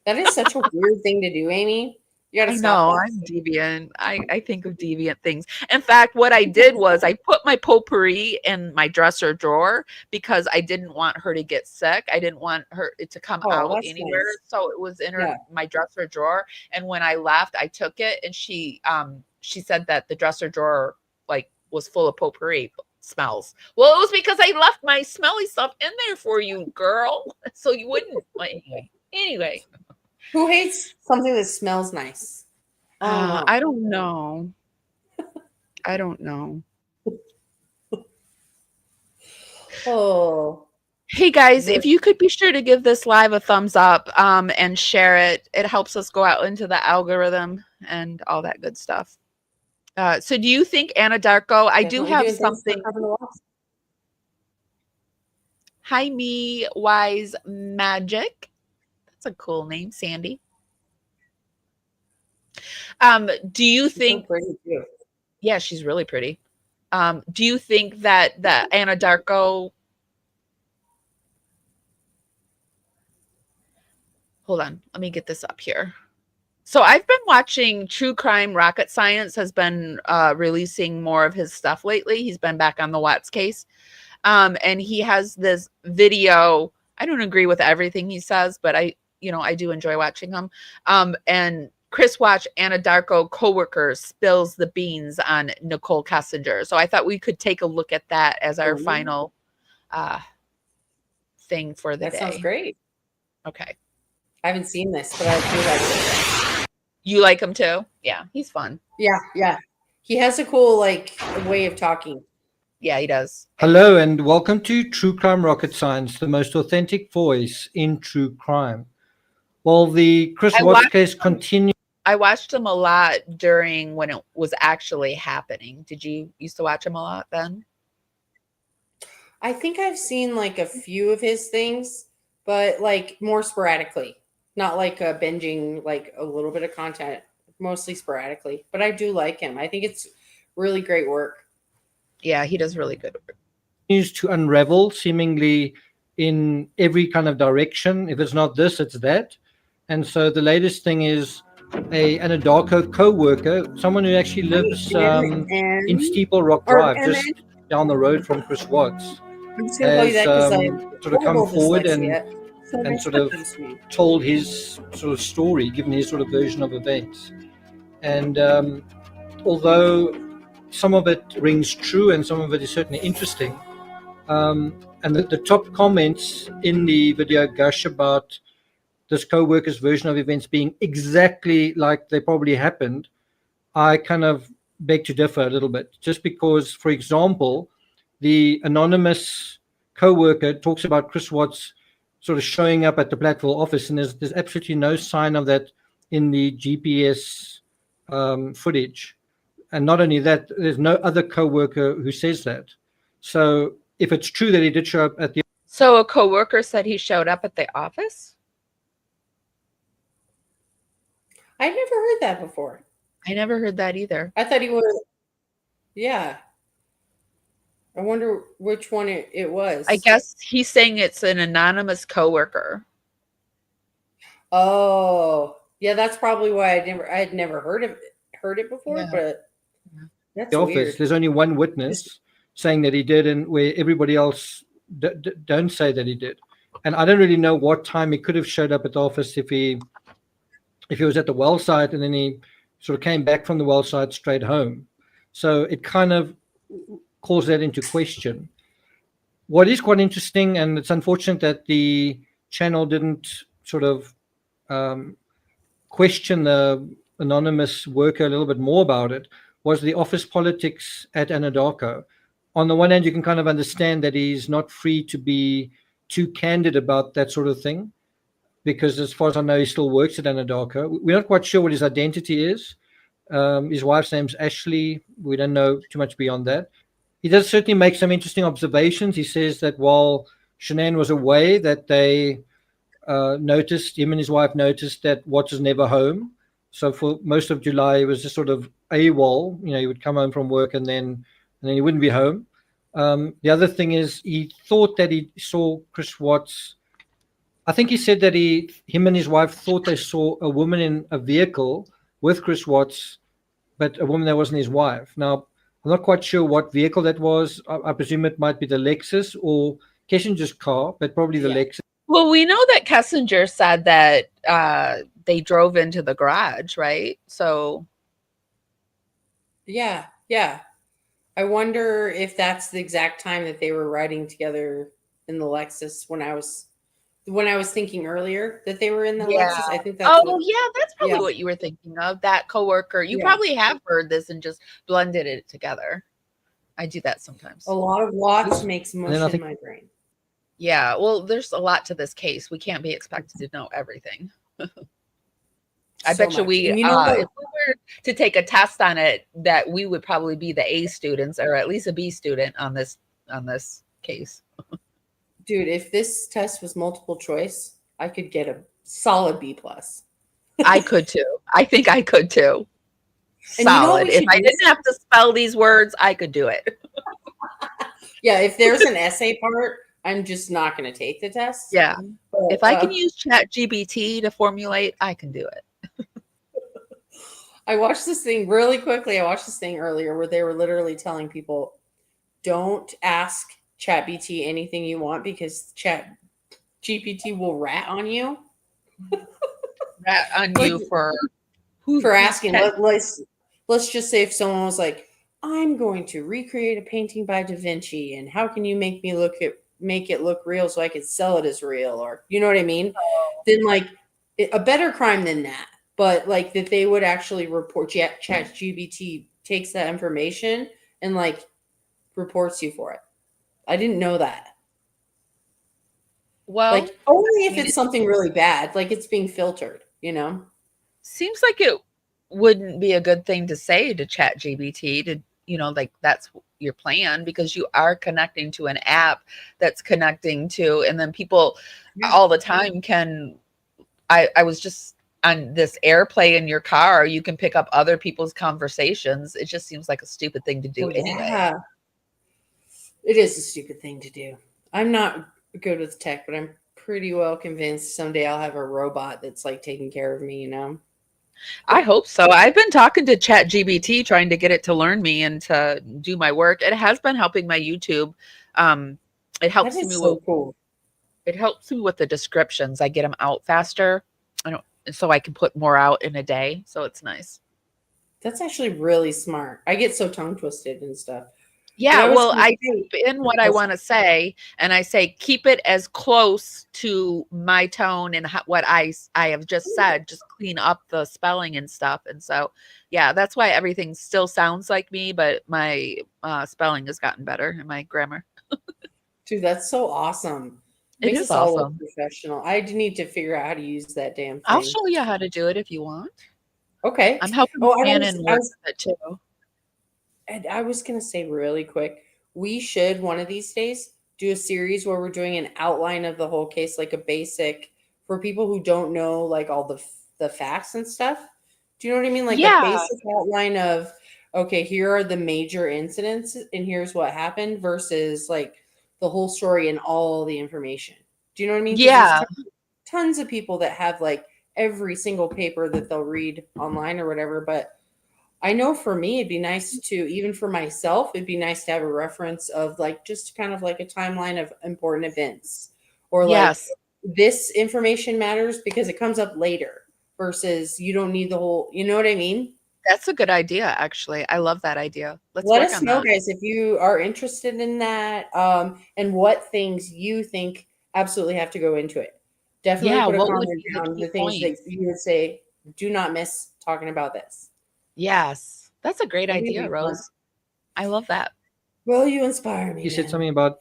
[SPEAKER 2] That is such a weird thing to do, Amy. You got to
[SPEAKER 1] I
[SPEAKER 2] stop
[SPEAKER 1] know,
[SPEAKER 2] that.
[SPEAKER 1] I'm deviant. I think of deviant things. In fact, what I did was I put my potpourri in my dresser drawer because I didn't want her to get sick. I didn't want it to come
[SPEAKER 2] Oh,
[SPEAKER 1] out
[SPEAKER 2] that's
[SPEAKER 1] anywhere.
[SPEAKER 2] nice.
[SPEAKER 1] So it was in
[SPEAKER 2] Yeah.
[SPEAKER 1] my dresser drawer. And when I left, I took it and she said that the dresser drawer like was full of potpourri smells. Well, it was because I left my smelly stuff in there for you, girl. So you wouldn't anyway.
[SPEAKER 2] Who hates something that smells nice? Oh no.
[SPEAKER 1] I don't know. I don't know.
[SPEAKER 2] Oh.
[SPEAKER 1] Hey guys, if you could be sure to give this live a thumbs up and share it, it helps us go out into the algorithm and all that good stuff. So do you think Anadarko? I do have something. Hi, me wise magic. That's a cool name, Sandy. Do you think?
[SPEAKER 2] So pretty too.
[SPEAKER 1] Yeah, she's really pretty. Do you think that the Anadarko? Hold on, let me get this up here. So I've been watching True Crime Rocket Science has been releasing more of his stuff lately. He's been back on the Watts case. And he has this video. I don't agree with everything he says, but I do enjoy watching him. And Chris Watch, Anadarko coworker spills the beans on Nicole Kessinger. So I thought we could take a look at that as our final thing for the day.
[SPEAKER 2] That sounds great.
[SPEAKER 1] Okay.
[SPEAKER 2] I haven't seen this, but I do like it.
[SPEAKER 1] You like him too? Yeah, he's fun.
[SPEAKER 2] Yeah. He has a cool way of talking.
[SPEAKER 1] Yeah, he does.
[SPEAKER 3] Hello and welcome to True Crime Rocket Science, the most authentic voice in true crime. Well, the Chris Watts case continues.
[SPEAKER 1] I watched him a lot during when it was actually happening. Did you used to watch him a lot then?
[SPEAKER 2] I think I've seen a few of his things, but more sporadically. Not binging a little bit of content, mostly sporadically. But I do like him. I think it's really great work.
[SPEAKER 1] Yeah, he does really good work.
[SPEAKER 3] Continues to unravel seemingly in every kind of direction. If it's not this, it's that. And so the latest thing is an Anadarko co-worker, someone who actually lives in Steeple Rock Drive, just down the road from Chris Watts, has sort of come forward and sort of told his sort of story, given his sort of version of events. And although some of it rings true and some of it is certainly interesting, and the top comments in the video gush about this co-worker's version of events being exactly like they probably happened, I kind of beg to differ a little bit, just because, for example, the anonymous co-worker talks about Chris Watts sort of showing up at the Platteville office, and there's absolutely no sign of that in the GPS footage. And not only that, there's no other co-worker who says that. So if it's true that he did show up at the...
[SPEAKER 1] So a co-worker said he showed up at the office?
[SPEAKER 2] I never heard that before.
[SPEAKER 1] I never heard that either.
[SPEAKER 2] I thought he would have... Yeah. I wonder which one it was.
[SPEAKER 1] I guess he's saying it's an anonymous coworker.
[SPEAKER 2] Oh, yeah, that's probably why I had never heard it before. Yeah. But that's
[SPEAKER 3] the office.
[SPEAKER 2] Weird.
[SPEAKER 3] There's only one witness saying that he did, and where everybody else don't say that he did. And I don't really know what time he could have showed up at the office if he was at the well site and then he sort of came back from the well site straight home. So it kind of calls that into question. What is quite interesting, and it's unfortunate that the channel didn't sort of question the anonymous worker a little bit more about it, was the office politics at Anadarko. On the one hand, you can kind of understand that he's not free to be too candid about that sort of thing, because as far as I know, he still works at Anadarko. We're not quite sure what his identity is, His wife's name's Ashley. We don't know too much beyond that. He does certainly make some interesting observations. He says that while Shanann was away, that they noticed, him and his wife noticed that Watts was never home. So for most of July, he was just sort of AWOL. He would come home from work and then he wouldn't be home. The other thing is he thought that he saw Chris Watts. I think he said that him and his wife thought they saw a woman in a vehicle with Chris Watts, but a woman that wasn't his wife. Now, I'm not quite sure what vehicle that was. I presume it might be the Lexus or Kessinger's car, but probably the Lexus.
[SPEAKER 1] Well, we know that Kessinger said that they drove into the garage, right? So,
[SPEAKER 2] yeah. I wonder if that's the exact time that they were riding together in the Lexus when I was thinking earlier that they were in the Lexus. I think that's
[SPEAKER 1] that's probably what you were thinking of. That coworker. You probably have heard this and just blended it together. I do that sometimes.
[SPEAKER 2] A lot of Watts makes mush in my brain.
[SPEAKER 1] Yeah, well, there's a lot to this case. We can't be expected to know everything. I bet you if we were to take a test on it, that we would probably be the A students or at least a B student on this case.
[SPEAKER 2] Dude, if this test was multiple choice, I could get a solid B+.
[SPEAKER 1] I could too. I think I could too. Solid. If I didn't have to spell these words, I could do it.
[SPEAKER 2] Yeah, if there's an essay part, I'm just not going to take the test.
[SPEAKER 1] Yeah. But, if I can use ChatGPT to formulate, I can do it.
[SPEAKER 2] I watched this thing really quickly. I watched this thing earlier where they were literally telling people, don't ask ChatGPT anything you want because ChatGPT will rat on you.
[SPEAKER 1] Rat on you for
[SPEAKER 2] asking. Let's just say if someone was like, I'm going to recreate a painting by Da Vinci, and how can you make it look real so I could sell it as real, or you know what I mean? Then a better crime than that. But that they would actually report. ChatGPT takes that information and reports you for it. I didn't know that.
[SPEAKER 1] Well,
[SPEAKER 2] only if it's something really bad, it's being filtered.
[SPEAKER 1] Seems like it wouldn't be a good thing to say to ChatGPT to that's your plan, because you are connecting to an app that's connecting to, and then people all the time can. I was just on this AirPlay in your car, you can pick up other people's conversations. It just seems like a stupid thing to do anyway.
[SPEAKER 2] It is a stupid thing to do. I'm not good with tech, but I'm pretty well convinced someday I'll have a robot that's taking care of me,
[SPEAKER 1] I hope so. I've been talking to ChatGPT, trying to get it to learn me and to do my work. It has been helping my YouTube. It helps me
[SPEAKER 2] cool.
[SPEAKER 1] It helps me with the descriptions. I get them out faster. So I can put more out in a day. So it's nice.
[SPEAKER 2] That's actually really smart. I get so tongue twisted and stuff.
[SPEAKER 1] Yeah, well, I type in what I want to say, and I say keep it as close to my tone and what I have just said. Just clean up the spelling and stuff. And so, yeah, that's why everything still sounds like me, but my spelling has gotten better and my grammar.
[SPEAKER 2] Dude, that's so awesome.
[SPEAKER 1] It is awesome.
[SPEAKER 2] Professional. I need to figure out how to use that damn thing.
[SPEAKER 1] I'll show you how to do it if you want.
[SPEAKER 2] Okay.
[SPEAKER 1] I'm helping Shannon work with it too.
[SPEAKER 2] And I was going to say really quick, we should one of these days do a series where we're doing an outline of the whole case, a basic for people who don't know all the facts and stuff. Do you know what I mean? A basic outline of, okay, here are the major incidents and here's what happened versus the whole story and all the information. Do you know what I mean?
[SPEAKER 1] Yeah.
[SPEAKER 2] Tons of people that have every single paper that they'll read online or whatever. But I know for me, it'd be nice to, even for myself, it'd be nice to have a reference of just kind of a timeline of important events or this information matters because it comes up later versus you don't need the whole, you know what I mean?
[SPEAKER 1] That's a good idea, actually. I love that idea.
[SPEAKER 2] Let us know, guys, if you are interested in that and what things you think absolutely have to go into it. Definitely put a comment down the things that you would say, do not miss talking about this.
[SPEAKER 1] Yes. That's a great idea, Rose. I love that.
[SPEAKER 2] Well, you inspire me.
[SPEAKER 3] You said something about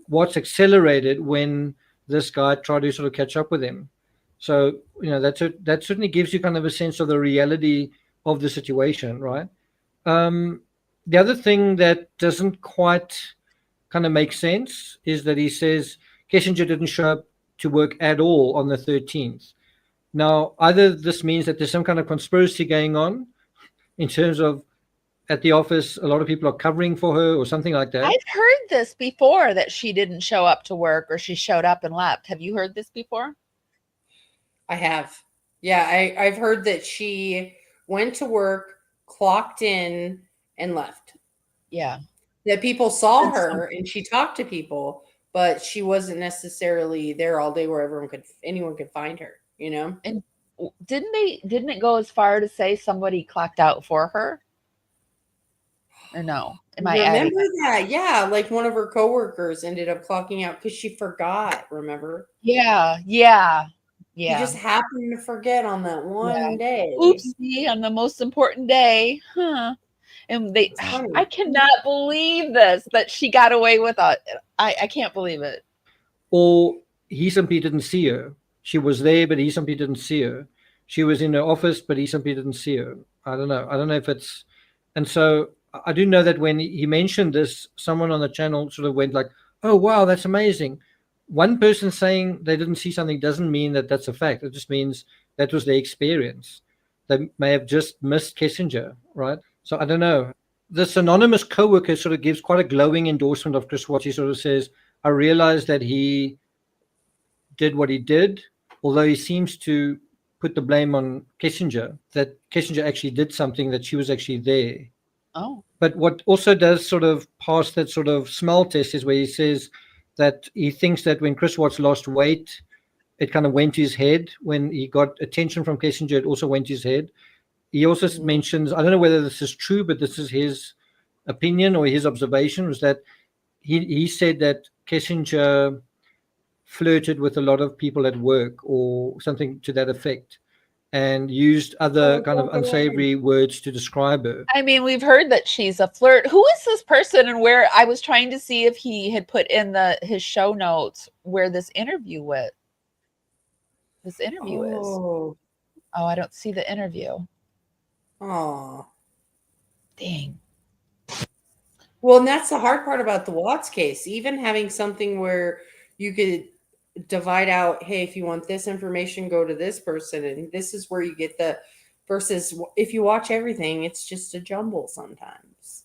[SPEAKER 3] Watts accelerated when this guy tried to sort of catch up with him. So that certainly gives you kind of a sense of the reality of the situation, right? The other thing that doesn't quite kind of make sense is that he says Kissinger didn't show up to work at all on the 13th. Now, either this means that there's some kind of conspiracy going on in terms of at the office, a lot of people are covering for her or something like that.
[SPEAKER 1] I've heard this before, that she didn't show up to work or she showed up and left. Have you heard this before?
[SPEAKER 2] I have. Yeah, I've heard that she went to work, clocked in, and left.
[SPEAKER 1] Yeah.
[SPEAKER 2] That people saw her and she talked to people, but she wasn't necessarily there all day where anyone could find her, you know?
[SPEAKER 1] And didn't it go as far to say somebody clocked out for her? Or no? Am I adding
[SPEAKER 2] Remember that? Yeah, like one of her coworkers ended up clocking out because she forgot, remember?
[SPEAKER 1] Yeah.
[SPEAKER 2] She just happened to forget on that one day.
[SPEAKER 1] Oopsie, on the most important day. Huh. And I cannot believe this, that she got away with it. I can't believe it.
[SPEAKER 3] Or he simply didn't see her. She was there, but he simply didn't see her. She was in her office, but he simply didn't see her. I don't know if it's, and so I do know that when he mentioned this, someone on the channel sort of went like, "Oh wow, that's amazing." One person saying they didn't see something doesn't mean that that's a fact. It just means that was their experience. They may have just missed Kissinger, right? So I don't know. This anonymous coworker sort of gives quite a glowing endorsement of Chris Watts. He sort of says, I realized that he did what he did, although he seems to put the blame on Kissinger, that Kissinger actually did something, that she was actually there.
[SPEAKER 1] Oh.
[SPEAKER 3] But what also does sort of pass that sort of smell test is where he says that he thinks that when Chris Watts lost weight, it kind of went to his head. When he got attention from Kissinger, it also went to his head. He also mentions, I don't know whether this is true, but this is his opinion or his observation, was that he said that Kissinger flirted with a lot of people at work or something to that effect, and used other kind of unsavory words to describe her.
[SPEAKER 1] I mean, we've heard that she's a flirt. Who is this person, and where? I was trying to see if he had put in his show notes where this interview is. Oh, I don't see the interview.
[SPEAKER 2] Oh,
[SPEAKER 1] dang.
[SPEAKER 2] Well, and that's the hard part about the Watts case. Even having something where you could divide out, hey, if you want this information, go to this person, and this is where you get the, versus if you watch everything, it's just a jumble sometimes.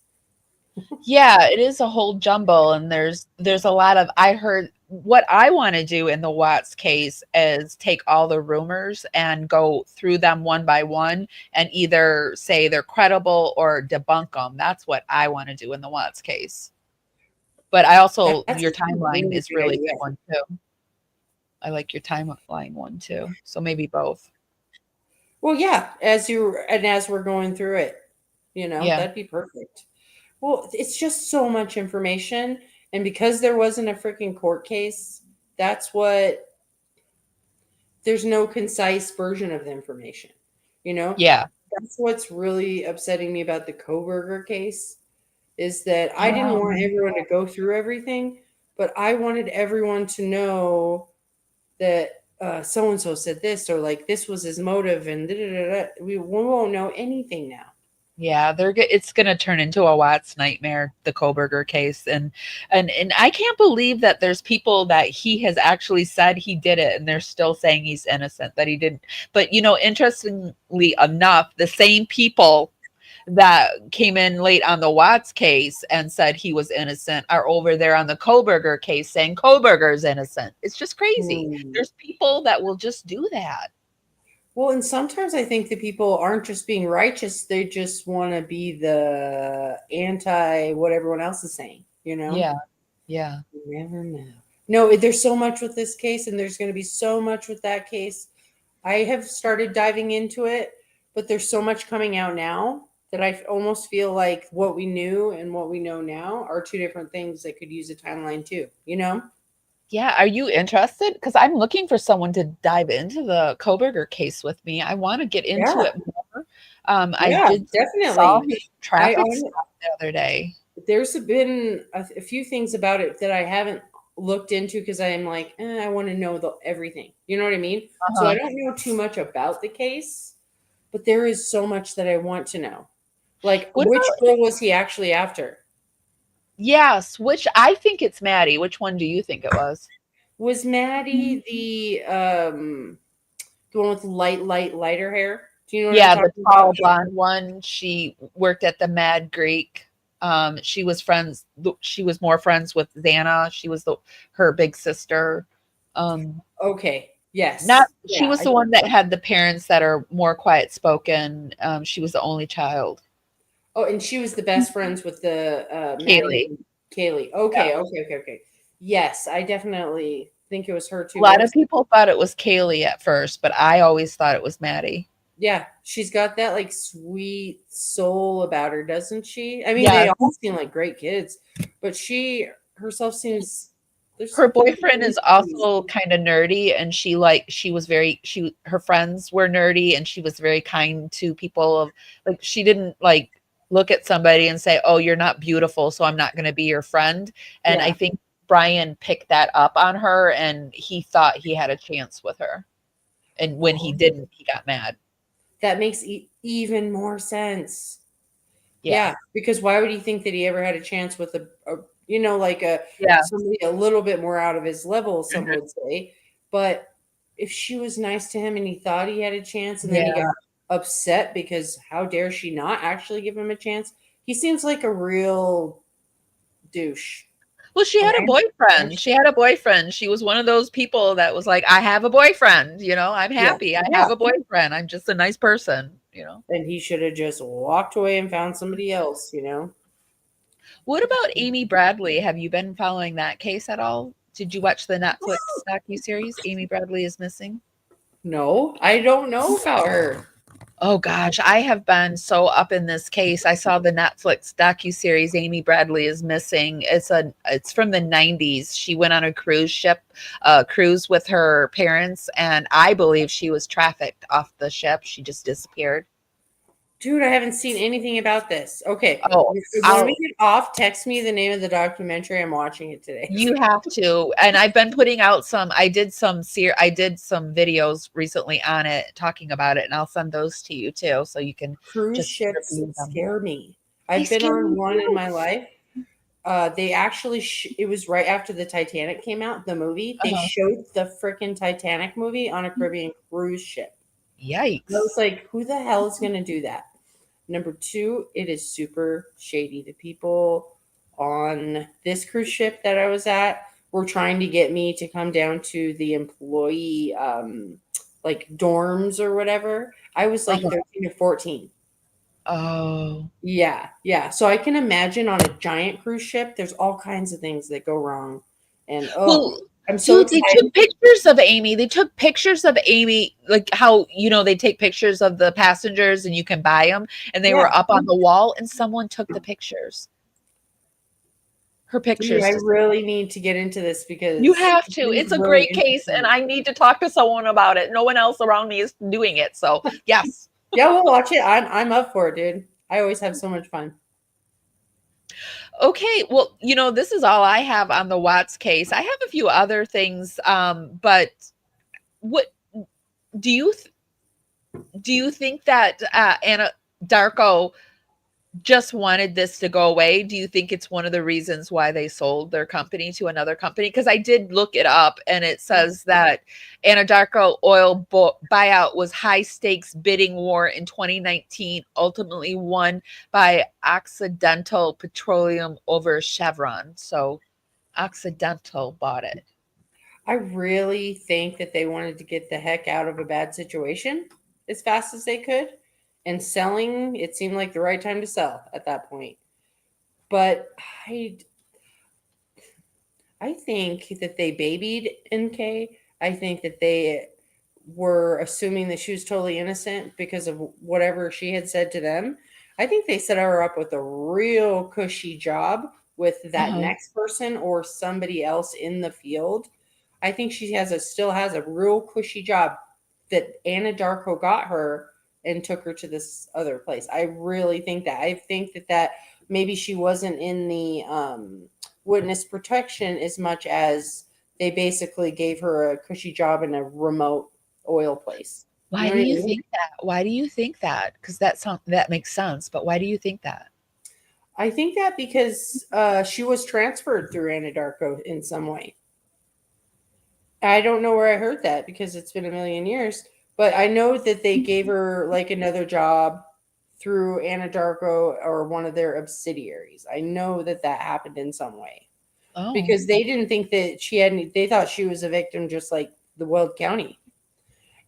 [SPEAKER 1] Yeah, it is a whole jumble, and there's a lot of, I heard, what I want to do in the Watts case is take all the rumors and go through them one by one and either say they're credible or debunk them. That's what I want to do in the Watts case. But I also, your timeline is really good one too. I like your timeline one too. So maybe both.
[SPEAKER 2] Well, yeah, as we're going through it, that'd be perfect. Well, it's just so much information. And because there wasn't a freaking court case, there's no concise version of the information,
[SPEAKER 1] Yeah.
[SPEAKER 2] That's what's really upsetting me about the Kohberger case, is that I didn't want everyone to go through everything, but I wanted everyone to know that so-and-so said this, or like this was his motive, and we won't know anything now.
[SPEAKER 1] Yeah, it's going to turn into a Watts nightmare, the Kohberger case. And I can't believe that there's people that he has actually said he did it, and they're still saying he's innocent, that he didn't. But, interestingly enough, the same people that came in late on the Watts case and said he was innocent are over there on the Kohberger case saying Kohberger's innocent. It's just crazy. There's people that will just do that.
[SPEAKER 2] Well, and sometimes I think the people aren't just being righteous. They just want to be the anti what everyone else is saying,
[SPEAKER 1] Yeah. Yeah.
[SPEAKER 2] You never know. No, there's so much with this case, and there's going to be so much with that case. I have started diving into it, but there's so much coming out now that I almost feel like what we knew and what we know now are two different things that could use a timeline too,
[SPEAKER 1] Yeah. Are you interested? Because I'm looking for someone to dive into the Kohberger case with me. I want to get into it more. I did definitely saw his traffic stop the other day.
[SPEAKER 2] There's been a few things about it that I haven't looked into because I'm like, I want to know everything. You know what I mean? So I
[SPEAKER 1] Uh-huh.
[SPEAKER 2] don't know too much about the case, but there is so much that I want to know. Like,
[SPEAKER 1] What
[SPEAKER 2] which
[SPEAKER 1] about
[SPEAKER 2] girl was he actually after?
[SPEAKER 1] yes, which I think it's Maddie. Which one do you think it was?
[SPEAKER 2] Was Maddie the one with lighter hair? Do you know what I'm
[SPEAKER 1] Yeah, the
[SPEAKER 2] talking about?
[SPEAKER 1] tall blonde one. She worked at the Mad Greek. She was friends. She was more friends with Xana. She was her big sister. Um,
[SPEAKER 2] Okay.
[SPEAKER 1] not
[SPEAKER 2] Yes.
[SPEAKER 1] she
[SPEAKER 2] Yeah.
[SPEAKER 1] was the one that had the parents that are more quiet spoken. She was the only child.
[SPEAKER 2] Oh, and she was the best friends with the Maddie
[SPEAKER 1] Kaylee.
[SPEAKER 2] and Kaylee.
[SPEAKER 1] Yeah.
[SPEAKER 2] Okay. Yes, I definitely think it was her
[SPEAKER 1] A
[SPEAKER 2] too. What
[SPEAKER 1] lot of
[SPEAKER 2] was
[SPEAKER 1] people thought it was Kaylee at first, but I always thought it was Maddie.
[SPEAKER 2] Yeah, she's got that like sweet soul about her, doesn't she? I mean,
[SPEAKER 1] Yeah,
[SPEAKER 2] they all seem like great kids, but she herself seems there's
[SPEAKER 1] her
[SPEAKER 2] something
[SPEAKER 1] boyfriend is also kind of nerdy, and she was very her friends were nerdy, and she was very kind to people of like she didn't like look at somebody and say, oh, you're not beautiful, so I'm not going to be your friend. And I
[SPEAKER 2] yeah.
[SPEAKER 1] think Brian picked that up on her, and he thought he had a chance with her, and when he didn't, he got mad.
[SPEAKER 2] That makes even more sense.
[SPEAKER 1] Yeah.
[SPEAKER 2] Yeah, because why would he think that he ever had a chance with a like a
[SPEAKER 1] Yeah.
[SPEAKER 2] somebody a little bit more out of his level, some
[SPEAKER 1] Mhm.
[SPEAKER 2] would say. But if she was nice to him and he thought he had a chance and then he
[SPEAKER 1] Yeah.
[SPEAKER 2] got upset because how dare she not actually give him a chance? He seems like a real douche.
[SPEAKER 1] Well, she
[SPEAKER 2] And
[SPEAKER 1] had a boyfriend. She had a boyfriend. She was one of those people that was like, I have a boyfriend, I'm
[SPEAKER 2] yeah,
[SPEAKER 1] happy. I
[SPEAKER 2] yeah.
[SPEAKER 1] have a boyfriend. I'm just a nice person.
[SPEAKER 2] And he should have just walked away and found somebody else.
[SPEAKER 1] What about Amy Bradley? Have you been following that case at all? Did you watch the Netflix docu-series Amy Bradley is Missing?
[SPEAKER 2] No, I don't know about her.
[SPEAKER 1] Oh gosh, I have been so up in this case. I saw the Netflix docu-series Amy Bradley is Missing. It's from the 90s. She went on a cruise ship, cruise with her parents, and I believe she was trafficked off the ship. She just disappeared.
[SPEAKER 2] Dude, I haven't seen anything about this. Okay.
[SPEAKER 1] Oh,
[SPEAKER 2] When we
[SPEAKER 1] I'll
[SPEAKER 2] get off, text me the name of the documentary. I'm watching it today.
[SPEAKER 1] You have to. And I've been putting out I did some videos recently on it talking about it, and I'll send those to you too so you can
[SPEAKER 2] Cruise
[SPEAKER 1] just
[SPEAKER 2] ships
[SPEAKER 1] review them.
[SPEAKER 2] scare me.
[SPEAKER 1] They
[SPEAKER 2] I've been
[SPEAKER 1] scare
[SPEAKER 2] on
[SPEAKER 1] me
[SPEAKER 2] one in
[SPEAKER 1] too.
[SPEAKER 2] my life. They actually, it was right after the Titanic came out, the movie. They
[SPEAKER 1] Uh-huh.
[SPEAKER 2] showed the freaking Titanic movie on a Caribbean cruise ship. I was
[SPEAKER 1] Yikes.
[SPEAKER 2] like, who the hell is going to do that? Number two, it is super shady. The people on this cruise ship that I was at were trying to get me to come down to the employee like dorms or whatever. I was like
[SPEAKER 1] Uh-huh.
[SPEAKER 2] 13 or 14.
[SPEAKER 1] Oh.
[SPEAKER 2] Yeah. So I can imagine on a giant cruise ship, there's all kinds of things that go wrong. And
[SPEAKER 1] Well,
[SPEAKER 2] I'm so
[SPEAKER 1] dude, they
[SPEAKER 2] excited.
[SPEAKER 1] took pictures of Amy. They took pictures of Amy, like how, they take pictures of the passengers and you can buy them. And they
[SPEAKER 2] Yeah.
[SPEAKER 1] were up on the wall and someone took the pictures. Her
[SPEAKER 2] Dude,
[SPEAKER 1] pictures.
[SPEAKER 2] I really need to get into this
[SPEAKER 1] You
[SPEAKER 2] because
[SPEAKER 1] have to.
[SPEAKER 2] this
[SPEAKER 1] It's
[SPEAKER 2] is
[SPEAKER 1] a
[SPEAKER 2] really
[SPEAKER 1] great case, and
[SPEAKER 2] interesting.
[SPEAKER 1] I need to talk to someone about it. No one else around me is doing it. So, yes.
[SPEAKER 2] Yeah, we'll watch it. I'm up for it, dude. I always have so much fun.
[SPEAKER 1] Okay. Well, this is all I have on the Watts case. I have a few other things, but what do you do you think that Anna Darko just wanted this to go away? Do you think it's one of the reasons why they sold their company to another company? Because I did look it up and it says that Anadarko oil buyout was high stakes bidding war in 2019, ultimately won by Occidental Petroleum over Chevron. So Occidental bought it.
[SPEAKER 2] I really think that they wanted to get the heck out of a bad situation as fast as they could. And selling, it seemed like the right time to sell at that point. But I think that they babied NK. I think that they were assuming that she was totally innocent because of whatever she had said to them. I think they set her up with a real cushy job with that
[SPEAKER 1] Uh-huh.
[SPEAKER 2] next person or somebody else in the field. I think she still has a real cushy job that Anna Darko got her and took her to this other place. I really think that. I think that maybe she wasn't in the witness protection as much as they basically gave her a cushy job in a remote oil place.
[SPEAKER 1] Why
[SPEAKER 2] know
[SPEAKER 1] do
[SPEAKER 2] what I
[SPEAKER 1] you
[SPEAKER 2] mean?
[SPEAKER 1] think that? Why do you think that? Because that makes sense. But why do you think that?
[SPEAKER 2] I think that because she was transferred through Anadarko in some way. I don't know where I heard that because it's been a million years, but I know that they gave her like another job through Anadarko or one of their subsidiaries. I know that that happened in some way
[SPEAKER 1] Oh,
[SPEAKER 2] because they didn't think that she had any, they thought she was a victim just like the Weld County.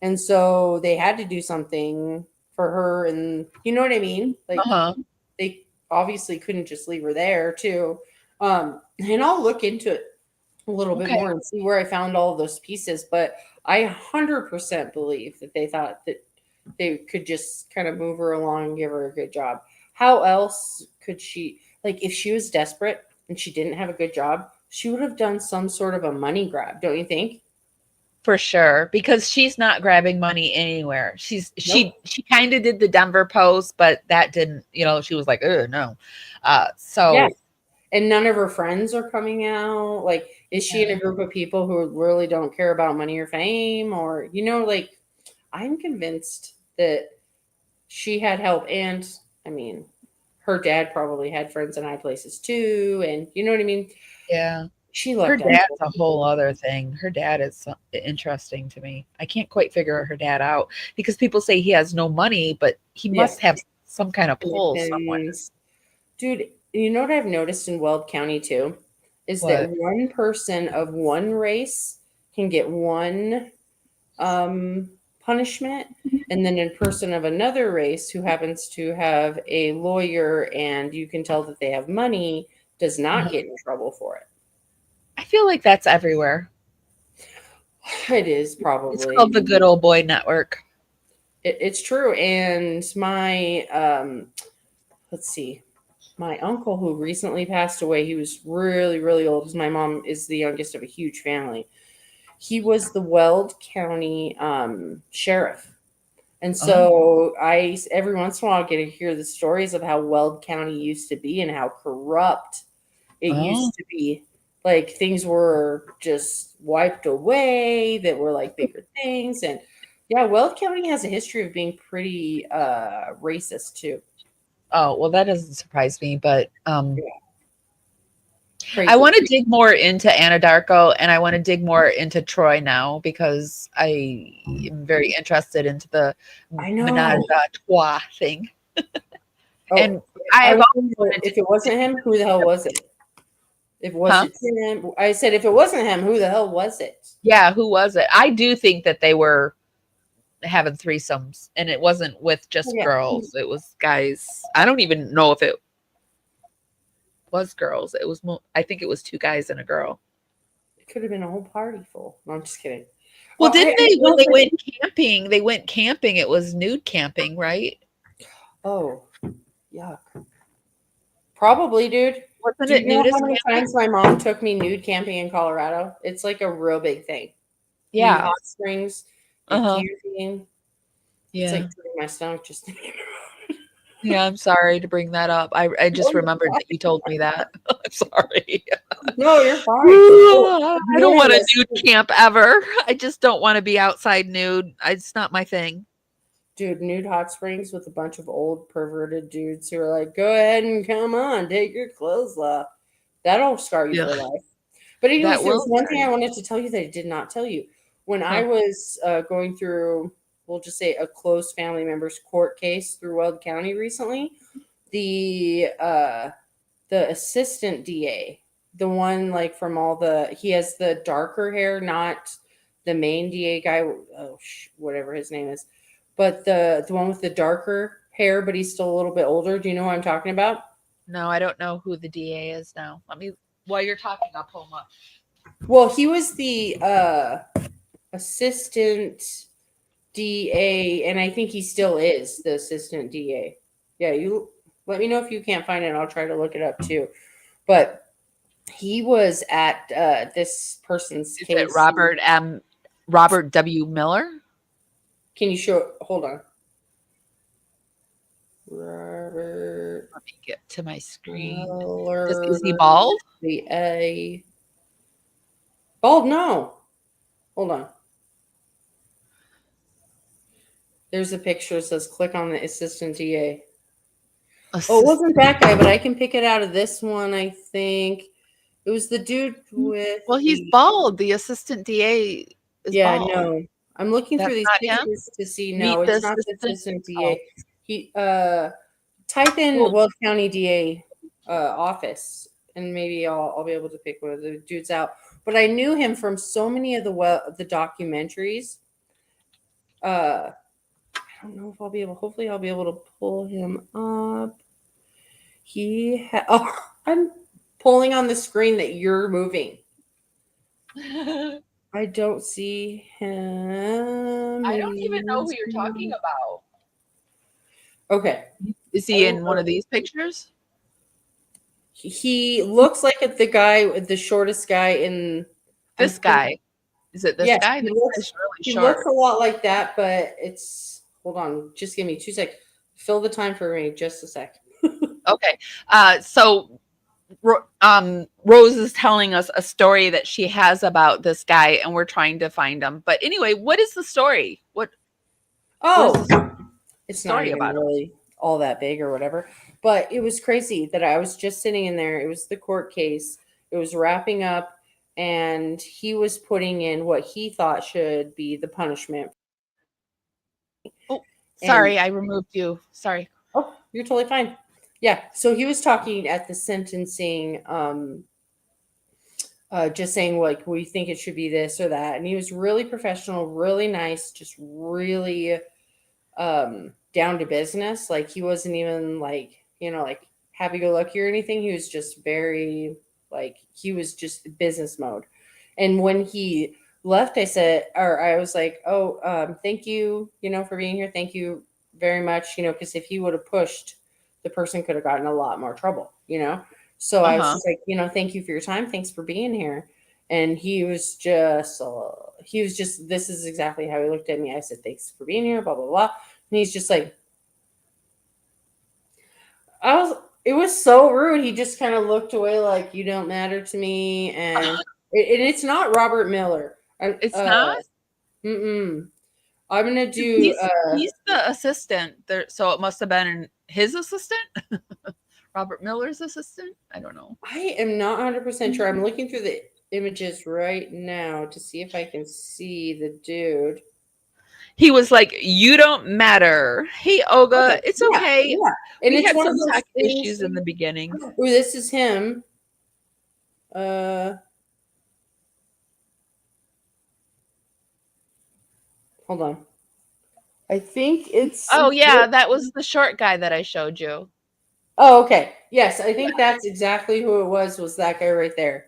[SPEAKER 2] And so they had to do something for her, and you know what I mean? Like
[SPEAKER 1] uh-huh.
[SPEAKER 2] they obviously couldn't just leave her there too. And I'll look into it a little bit
[SPEAKER 1] Okay.
[SPEAKER 2] more and see where I found all of those pieces. But I 100% believe that they thought that they could just kind of move her along and give her a good job. How else could she, like, if she was desperate and she didn't have a good job, she would have done some sort of a money grab, don't you think?
[SPEAKER 1] For sure, because she's not grabbing money anywhere.
[SPEAKER 2] Nope.
[SPEAKER 1] She kind of did the Denver Post, but that didn't, she was like, oh no.
[SPEAKER 2] Yeah.
[SPEAKER 1] So
[SPEAKER 2] And none of her friends are coming out. Like, is she in
[SPEAKER 1] yeah.
[SPEAKER 2] a group of people who really don't care about money or fame? Or, like, I'm convinced that she had help. And I mean, her dad probably had friends in high places too. And you know what I mean?
[SPEAKER 1] Yeah.
[SPEAKER 2] She
[SPEAKER 1] Her
[SPEAKER 2] lucked out.
[SPEAKER 1] dad's a whole other thing. Her dad is interesting to me. I can't quite figure her dad out because people say he has no money, but he
[SPEAKER 2] Yeah.
[SPEAKER 1] must have some kind of pull somewhere.
[SPEAKER 2] Connections. Dude, you know what I've noticed in Weld County too? Is that
[SPEAKER 1] What?
[SPEAKER 2] one person of one race can get one punishment, and then a person of another race who happens to have a lawyer and you can tell that they have money does not get in trouble for it.
[SPEAKER 1] I feel like that's everywhere.
[SPEAKER 2] It is
[SPEAKER 1] It's
[SPEAKER 2] probably.
[SPEAKER 1] called the good old boy network.
[SPEAKER 2] It's true. And my let's see, my uncle who recently passed away, he was really, really old because my mom is the youngest of a huge family. He was the Weld County sheriff. And
[SPEAKER 1] Oh,
[SPEAKER 2] so I every once in a while get to hear the stories of how Weld County used to be and how corrupt it
[SPEAKER 1] oh,
[SPEAKER 2] used to be. Like things were just wiped away that were like bigger things. And yeah, Weld County has a history of being pretty racist too.
[SPEAKER 1] oh. Well, that doesn't surprise me, but
[SPEAKER 2] Yeah,
[SPEAKER 1] I
[SPEAKER 2] crazy.
[SPEAKER 1] want to dig more into Anadarko and I want to dig more into Troy now because I am very interested into the
[SPEAKER 2] I
[SPEAKER 1] menage
[SPEAKER 2] know.
[SPEAKER 1] a trois thing.
[SPEAKER 2] Oh,
[SPEAKER 1] And I
[SPEAKER 2] I
[SPEAKER 1] have
[SPEAKER 2] was
[SPEAKER 1] always
[SPEAKER 2] thinking,
[SPEAKER 1] wanted to,
[SPEAKER 2] if it wasn't him, who the hell was it? If was
[SPEAKER 1] huh?
[SPEAKER 2] it him? I said if it wasn't him, who the hell was it?
[SPEAKER 1] Yeah, who was it? I do think that they were having threesomes and it wasn't with
[SPEAKER 2] Oh,
[SPEAKER 1] just
[SPEAKER 2] yeah,
[SPEAKER 1] girls, it was guys. I don't even know if it was girls. It was I think it was two guys and a girl.
[SPEAKER 2] it could have been a whole party full. No, I'm just kidding.
[SPEAKER 1] Well,
[SPEAKER 2] Well,
[SPEAKER 1] didn't
[SPEAKER 2] I
[SPEAKER 1] they when
[SPEAKER 2] don't
[SPEAKER 1] they
[SPEAKER 2] think.
[SPEAKER 1] went camping? They went camping. It was nude camping, right?
[SPEAKER 2] Oh, yuck. Probably, dude.
[SPEAKER 1] Wasn't
[SPEAKER 2] Do
[SPEAKER 1] it
[SPEAKER 2] you know how
[SPEAKER 1] nudist
[SPEAKER 2] many
[SPEAKER 1] camping?
[SPEAKER 2] times my mom took me nude camping in Colorado? It's like a real big thing. Nude
[SPEAKER 1] Yeah.
[SPEAKER 2] hot springs and
[SPEAKER 1] Uh-huh.
[SPEAKER 2] camping. It's
[SPEAKER 1] Yeah.
[SPEAKER 2] like turning my stomach just thinking
[SPEAKER 1] Yeah, I'm sorry to bring that up. I
[SPEAKER 2] about
[SPEAKER 1] just
[SPEAKER 2] it.
[SPEAKER 1] remembered that you told me that. I'm sorry.
[SPEAKER 2] No, you're fine. Well,
[SPEAKER 1] I
[SPEAKER 2] you know
[SPEAKER 1] don't
[SPEAKER 2] what
[SPEAKER 1] want
[SPEAKER 2] I
[SPEAKER 1] a
[SPEAKER 2] was
[SPEAKER 1] nude camp ever. I just don't want to be outside nude. It's not my thing.
[SPEAKER 2] dude, nude hot springs with a bunch of old perverted dudes who are like, go ahead and come on, take your clothes off. That'll scar you
[SPEAKER 1] Yeah.
[SPEAKER 2] for life. But anyways,
[SPEAKER 1] That
[SPEAKER 2] there was
[SPEAKER 1] will
[SPEAKER 2] one
[SPEAKER 1] scare
[SPEAKER 2] thing I
[SPEAKER 1] you.
[SPEAKER 2] wanted to tell you that I did not tell you. When I
[SPEAKER 1] Huh.
[SPEAKER 2] was going through, we'll just say a close family member's court case through Weld County recently, the assistant DA, the one like from all he has the darker hair, not the main DA guy, whatever his name is, but the one with the darker hair, but he's still a little bit older. Do you know what I'm talking about?
[SPEAKER 1] No, I don't know who the DA is now. Let me while you're talking, I'll pull him up.
[SPEAKER 2] Well, he was the assistant DA, and I think he still is the assistant DA. Yeah, you let me know if you can't find it. I'll try to look it up too. But he was at this person's
[SPEAKER 1] Is it
[SPEAKER 2] case.
[SPEAKER 1] Robert W. Miller?
[SPEAKER 2] Can you show? Hold on. Robert
[SPEAKER 1] Let me get to my screen.
[SPEAKER 2] Mueller.
[SPEAKER 1] Is he bald?
[SPEAKER 2] The A. Bald? No. Hold on. There's a picture that says click on the assistant DA. Oh, it wasn't that guy, but I can pick it out of this one, I think. It was the dude with.
[SPEAKER 1] Well, he's bald. The assistant DA is
[SPEAKER 2] Yeah,
[SPEAKER 1] bald.
[SPEAKER 2] no. I'm looking through
[SPEAKER 1] That's
[SPEAKER 2] these
[SPEAKER 1] not him?
[SPEAKER 2] pictures to see.
[SPEAKER 1] Meet
[SPEAKER 2] No,
[SPEAKER 1] the
[SPEAKER 2] it's not the
[SPEAKER 1] assistant.
[SPEAKER 2] assistant
[SPEAKER 1] Oh.
[SPEAKER 2] DA. He type in
[SPEAKER 1] Well-
[SPEAKER 2] Weld County DA office, and maybe I'll be able to pick one of the dudes out. But I knew him from so many of the documentaries. I don't know if I'll be able. Hopefully, I'll be able to pull him up. Oh, I'm pulling on the screen that you're moving. I don't see him.
[SPEAKER 1] I don't even know who you're talking about.
[SPEAKER 2] Okay.
[SPEAKER 1] Is he in one of these pictures?
[SPEAKER 2] He looks like the guy, the shortest guy in
[SPEAKER 1] This guy. Is it this
[SPEAKER 2] Yes,
[SPEAKER 1] guy?
[SPEAKER 2] he
[SPEAKER 1] This
[SPEAKER 2] looks-
[SPEAKER 1] guy's really
[SPEAKER 2] He
[SPEAKER 1] short.
[SPEAKER 2] looks a lot like that, but it's hold on, just give me 2 seconds. Fill the time for me, just a sec.
[SPEAKER 1] Okay. So Rose is telling us a story that she has about this guy, and we're trying to find him. But anyway, what is the story? What
[SPEAKER 2] Oh,
[SPEAKER 1] is
[SPEAKER 2] it's not
[SPEAKER 1] story
[SPEAKER 2] even
[SPEAKER 1] about him?
[SPEAKER 2] really all that big or whatever. But it was crazy that I was just sitting in there. It was the court case. It was wrapping up, and he was putting in what he thought should be the punishment.
[SPEAKER 1] Sorry, I removed you. Sorry.
[SPEAKER 2] Oh, you're totally fine. Yeah. So he was talking at the sentencing, just saying like we think it should be this or that, and he was really professional, really nice, just really down to business. Like he wasn't even like like happy go lucky or anything. He was just very like he was just business mode. And when he left, I was like, oh, thank you, for being here. Thank you very much, because if he would have pushed, the person could have gotten a lot more trouble, So I was just like, thank you for your time. Thanks for being here. And he was just, this is exactly how he looked at me. I said, thanks for being here, blah, blah, blah. And he's just like, it was so rude. He just kind of looked away like, you don't matter to me. And it's not Robert Miller.
[SPEAKER 1] It's not?
[SPEAKER 2] Mm-mm. I'm going to do.
[SPEAKER 1] He's the assistant. There, so it must have been his assistant? Robert Miller's assistant? I don't know.
[SPEAKER 2] I am not 100% sure. I'm looking through the images right now to see if I can see the dude.
[SPEAKER 1] He was like, you don't matter. Hey, Olga, it's okay.
[SPEAKER 2] Yeah. And
[SPEAKER 1] we
[SPEAKER 2] it's
[SPEAKER 1] had
[SPEAKER 2] one
[SPEAKER 1] some
[SPEAKER 2] of those
[SPEAKER 1] tech
[SPEAKER 2] things-
[SPEAKER 1] issues in the beginning.
[SPEAKER 2] Oh, this is him. Hold on. I think it's.
[SPEAKER 1] Oh, yeah, that was the short guy that I showed you.
[SPEAKER 2] Oh, okay. Yes, I think that's exactly who it was that guy right there.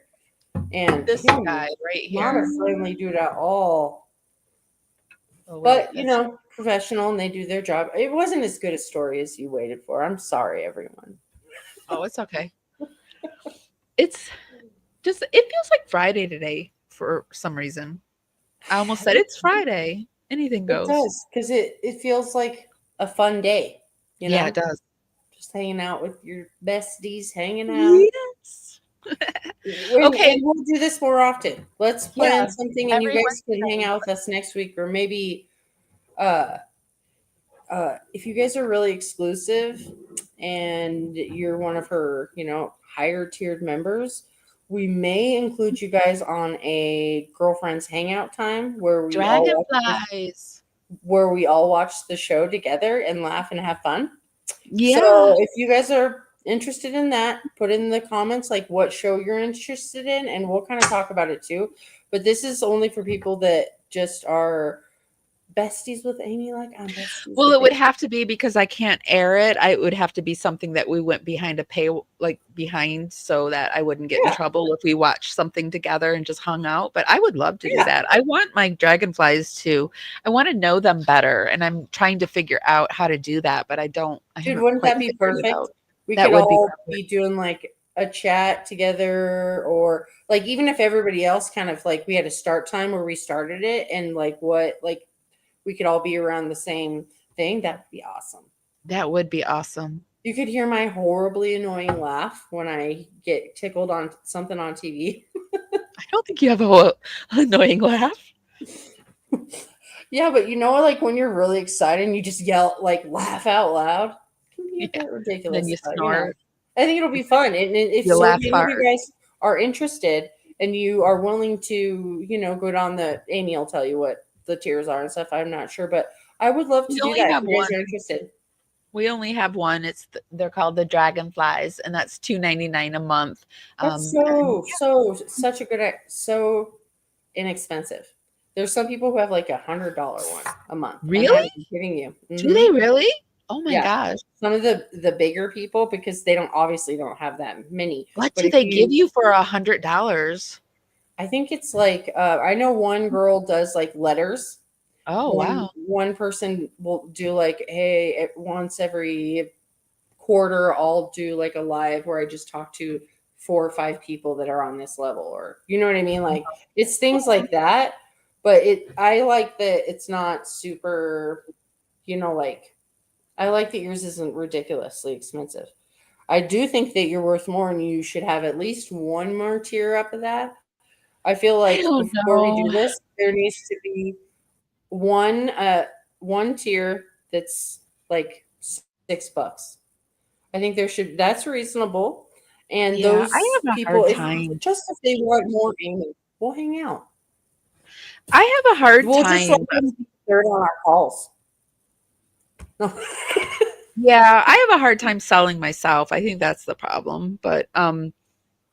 [SPEAKER 2] And
[SPEAKER 1] This
[SPEAKER 2] him,
[SPEAKER 1] guy right
[SPEAKER 2] not
[SPEAKER 1] here.
[SPEAKER 2] a friendly dude at all.
[SPEAKER 1] Oh, wait,
[SPEAKER 2] But,
[SPEAKER 1] that's-
[SPEAKER 2] professional and they do their job. It wasn't as good a story as you waited for. I'm sorry, everyone.
[SPEAKER 1] Oh, it's okay. It's just, it feels like Friday today for some reason. I almost said it's Friday. Anything goes.
[SPEAKER 2] It does, because it feels like a fun day.
[SPEAKER 1] Yeah, it does.
[SPEAKER 2] Just hanging out with your besties, hanging out.
[SPEAKER 1] Yes. Okay.
[SPEAKER 2] And we'll do this more often. Let's plan
[SPEAKER 1] Yeah,
[SPEAKER 2] something and you
[SPEAKER 1] every
[SPEAKER 2] guys can hang out with us next week, or maybe if you guys are really exclusive and you're one of her, higher tiered members, we may include you guys on a girlfriends hangout time where we all watch the show together and laugh and have fun.
[SPEAKER 1] Yeah.
[SPEAKER 2] So if you guys are interested in that, put in the comments like what show you're interested in, and we'll kind of talk about it too. But this is only for people that just are besties with Amy, like I'm besties.
[SPEAKER 1] Well,
[SPEAKER 2] with
[SPEAKER 1] it would
[SPEAKER 2] Amy.
[SPEAKER 1] have to be, because I can't air it. It would have to be something that we went behind behind, so that I wouldn't get in trouble if we watched something together and just hung out. But I would love to do that. I want my dragonflies I want to know them better, and I'm trying to figure out how to do that, but I don't.
[SPEAKER 2] Dude, wouldn't that be perfect? We
[SPEAKER 1] That
[SPEAKER 2] could
[SPEAKER 1] would be
[SPEAKER 2] all
[SPEAKER 1] perfect.
[SPEAKER 2] be doing like a chat together, or like even if everybody else kind of like we had a start time where we started it, and like we could all be around the same thing. That would be awesome.
[SPEAKER 1] That would be awesome.
[SPEAKER 2] You could hear my horribly annoying laugh when I get tickled on something on TV.
[SPEAKER 1] I don't think you have a annoying laugh.
[SPEAKER 2] Yeah, but like when you're really excited and you just yell, like laugh out loud, it can be a
[SPEAKER 1] Yeah.
[SPEAKER 2] bit ridiculous.
[SPEAKER 1] Then you
[SPEAKER 2] but,
[SPEAKER 1] snort.
[SPEAKER 2] I think it'll be fun. And if
[SPEAKER 1] You
[SPEAKER 2] so
[SPEAKER 1] laugh
[SPEAKER 2] many of
[SPEAKER 1] hard.
[SPEAKER 2] you guys are interested and you are willing to, go down Amy will tell you what the tiers are and stuff. I'm not sure, but I would love to
[SPEAKER 1] We
[SPEAKER 2] do
[SPEAKER 1] only
[SPEAKER 2] that
[SPEAKER 1] have
[SPEAKER 2] if you guys
[SPEAKER 1] one.
[SPEAKER 2] are interested.
[SPEAKER 1] We only have one. They're called the Dragonflies, and that's $2.99 a month.
[SPEAKER 2] That's such a so inexpensive. There's some people who have like $100 one a month.
[SPEAKER 1] Really?
[SPEAKER 2] I'm not even kidding you.
[SPEAKER 1] Do they really? Oh my
[SPEAKER 2] Yeah.
[SPEAKER 1] gosh!
[SPEAKER 2] Some of the bigger people, because they don't have that many.
[SPEAKER 1] What
[SPEAKER 2] But
[SPEAKER 1] do
[SPEAKER 2] if
[SPEAKER 1] they give you for $100?
[SPEAKER 2] I think it's like I know one girl does like letters.
[SPEAKER 1] Oh wow!
[SPEAKER 2] One person will do like, hey, once every quarter, I'll do like a live where I just talk to 4 or 5 people that are on this level, or you know what I mean? Like it's things like that. But I like that it's not super, like I like that yours isn't ridiculously expensive. I do think that you're worth more and you should have at least one more tier up of that. I feel
[SPEAKER 1] I
[SPEAKER 2] like
[SPEAKER 1] don't
[SPEAKER 2] before we do
[SPEAKER 1] know.
[SPEAKER 2] this, there needs to be one tier that's like $6. I think that's reasonable. And
[SPEAKER 1] Yeah,
[SPEAKER 2] those
[SPEAKER 1] I have a
[SPEAKER 2] people,
[SPEAKER 1] hard
[SPEAKER 2] if
[SPEAKER 1] time.
[SPEAKER 2] just if they want more Amy, we'll hang out.
[SPEAKER 1] I have a hard
[SPEAKER 2] We'll just
[SPEAKER 1] time.
[SPEAKER 2] let them be third on our calls. No.
[SPEAKER 1] Yeah, I have a hard time selling myself. I think that's the problem. But I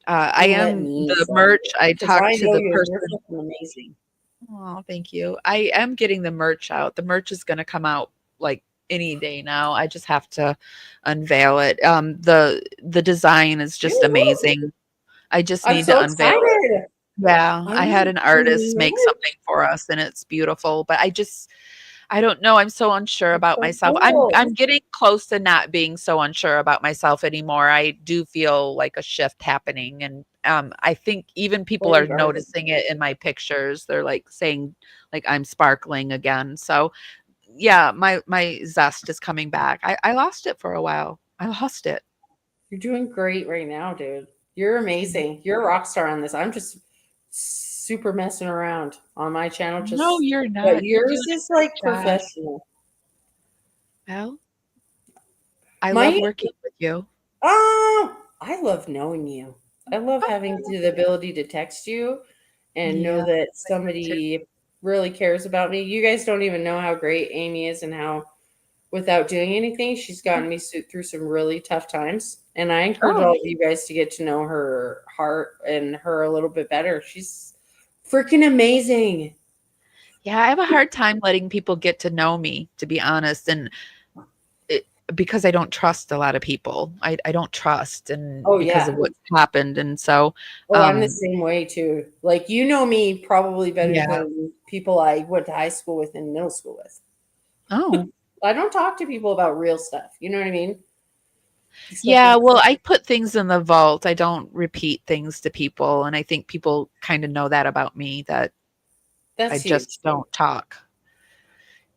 [SPEAKER 2] Let
[SPEAKER 1] am
[SPEAKER 2] me
[SPEAKER 1] the
[SPEAKER 2] sell
[SPEAKER 1] merch.
[SPEAKER 2] you,
[SPEAKER 1] I
[SPEAKER 2] 'cause
[SPEAKER 1] talked
[SPEAKER 2] I
[SPEAKER 1] to
[SPEAKER 2] know
[SPEAKER 1] the
[SPEAKER 2] you're
[SPEAKER 1] person.
[SPEAKER 2] fucking amazing.
[SPEAKER 1] Oh, thank you. I am getting the merch out. The merch is going to come out like any day now. I just have to unveil it. The design is just
[SPEAKER 2] Woo!
[SPEAKER 1] amazing. I just
[SPEAKER 2] I'm
[SPEAKER 1] need
[SPEAKER 2] so
[SPEAKER 1] to unveil it.
[SPEAKER 2] excited.
[SPEAKER 1] Yeah,
[SPEAKER 2] I
[SPEAKER 1] I had
[SPEAKER 2] need
[SPEAKER 1] an
[SPEAKER 2] to
[SPEAKER 1] artist make
[SPEAKER 2] know.
[SPEAKER 1] something for us and it's beautiful, but I don't know. I'm so unsure
[SPEAKER 2] That's
[SPEAKER 1] about
[SPEAKER 2] so
[SPEAKER 1] myself.
[SPEAKER 2] cool.
[SPEAKER 1] I'm getting close to not being so unsure about myself anymore. I do feel like a shift happening, and I think even people are
[SPEAKER 2] Great artist.
[SPEAKER 1] noticing it in my pictures. They're like saying like I'm sparkling again. So yeah, my zest is coming back. I lost it for a while. I lost it.
[SPEAKER 2] You're doing great right now, dude. You're amazing. You're a rock star on this. I'm just super messing around on my channel.
[SPEAKER 1] No, you're
[SPEAKER 2] But
[SPEAKER 1] not. You're
[SPEAKER 2] yours
[SPEAKER 1] doing
[SPEAKER 2] is like
[SPEAKER 1] a good job.
[SPEAKER 2] professional.
[SPEAKER 1] Well, I
[SPEAKER 2] My
[SPEAKER 1] love working with you.
[SPEAKER 2] Oh, I love knowing you. I love having the ability to text you and know
[SPEAKER 1] Yeah,
[SPEAKER 2] that somebody really cares about me. You guys don't even know how great Amy is and how, without doing anything, she's gotten me through some really tough times. And I encourage
[SPEAKER 1] Oh.
[SPEAKER 2] all of you guys to get to know her heart and her a little bit better. She's freaking amazing.
[SPEAKER 1] Yeah, I have a hard time letting people get to know me, to be honest, and because I don't trust a lot of people. I don't trust, and because of what's happened, and so
[SPEAKER 2] I'm the same way too. Like you know me probably better
[SPEAKER 1] Yeah.
[SPEAKER 2] than people I went to high school with and middle school with.
[SPEAKER 1] Oh.
[SPEAKER 2] I don't talk to people about real stuff. You know what I mean?
[SPEAKER 1] Yeah, well, I put things in the vault. I don't repeat things to people, and I think people kind of know that about me, that I
[SPEAKER 2] That's
[SPEAKER 1] just
[SPEAKER 2] huge.
[SPEAKER 1] don't talk.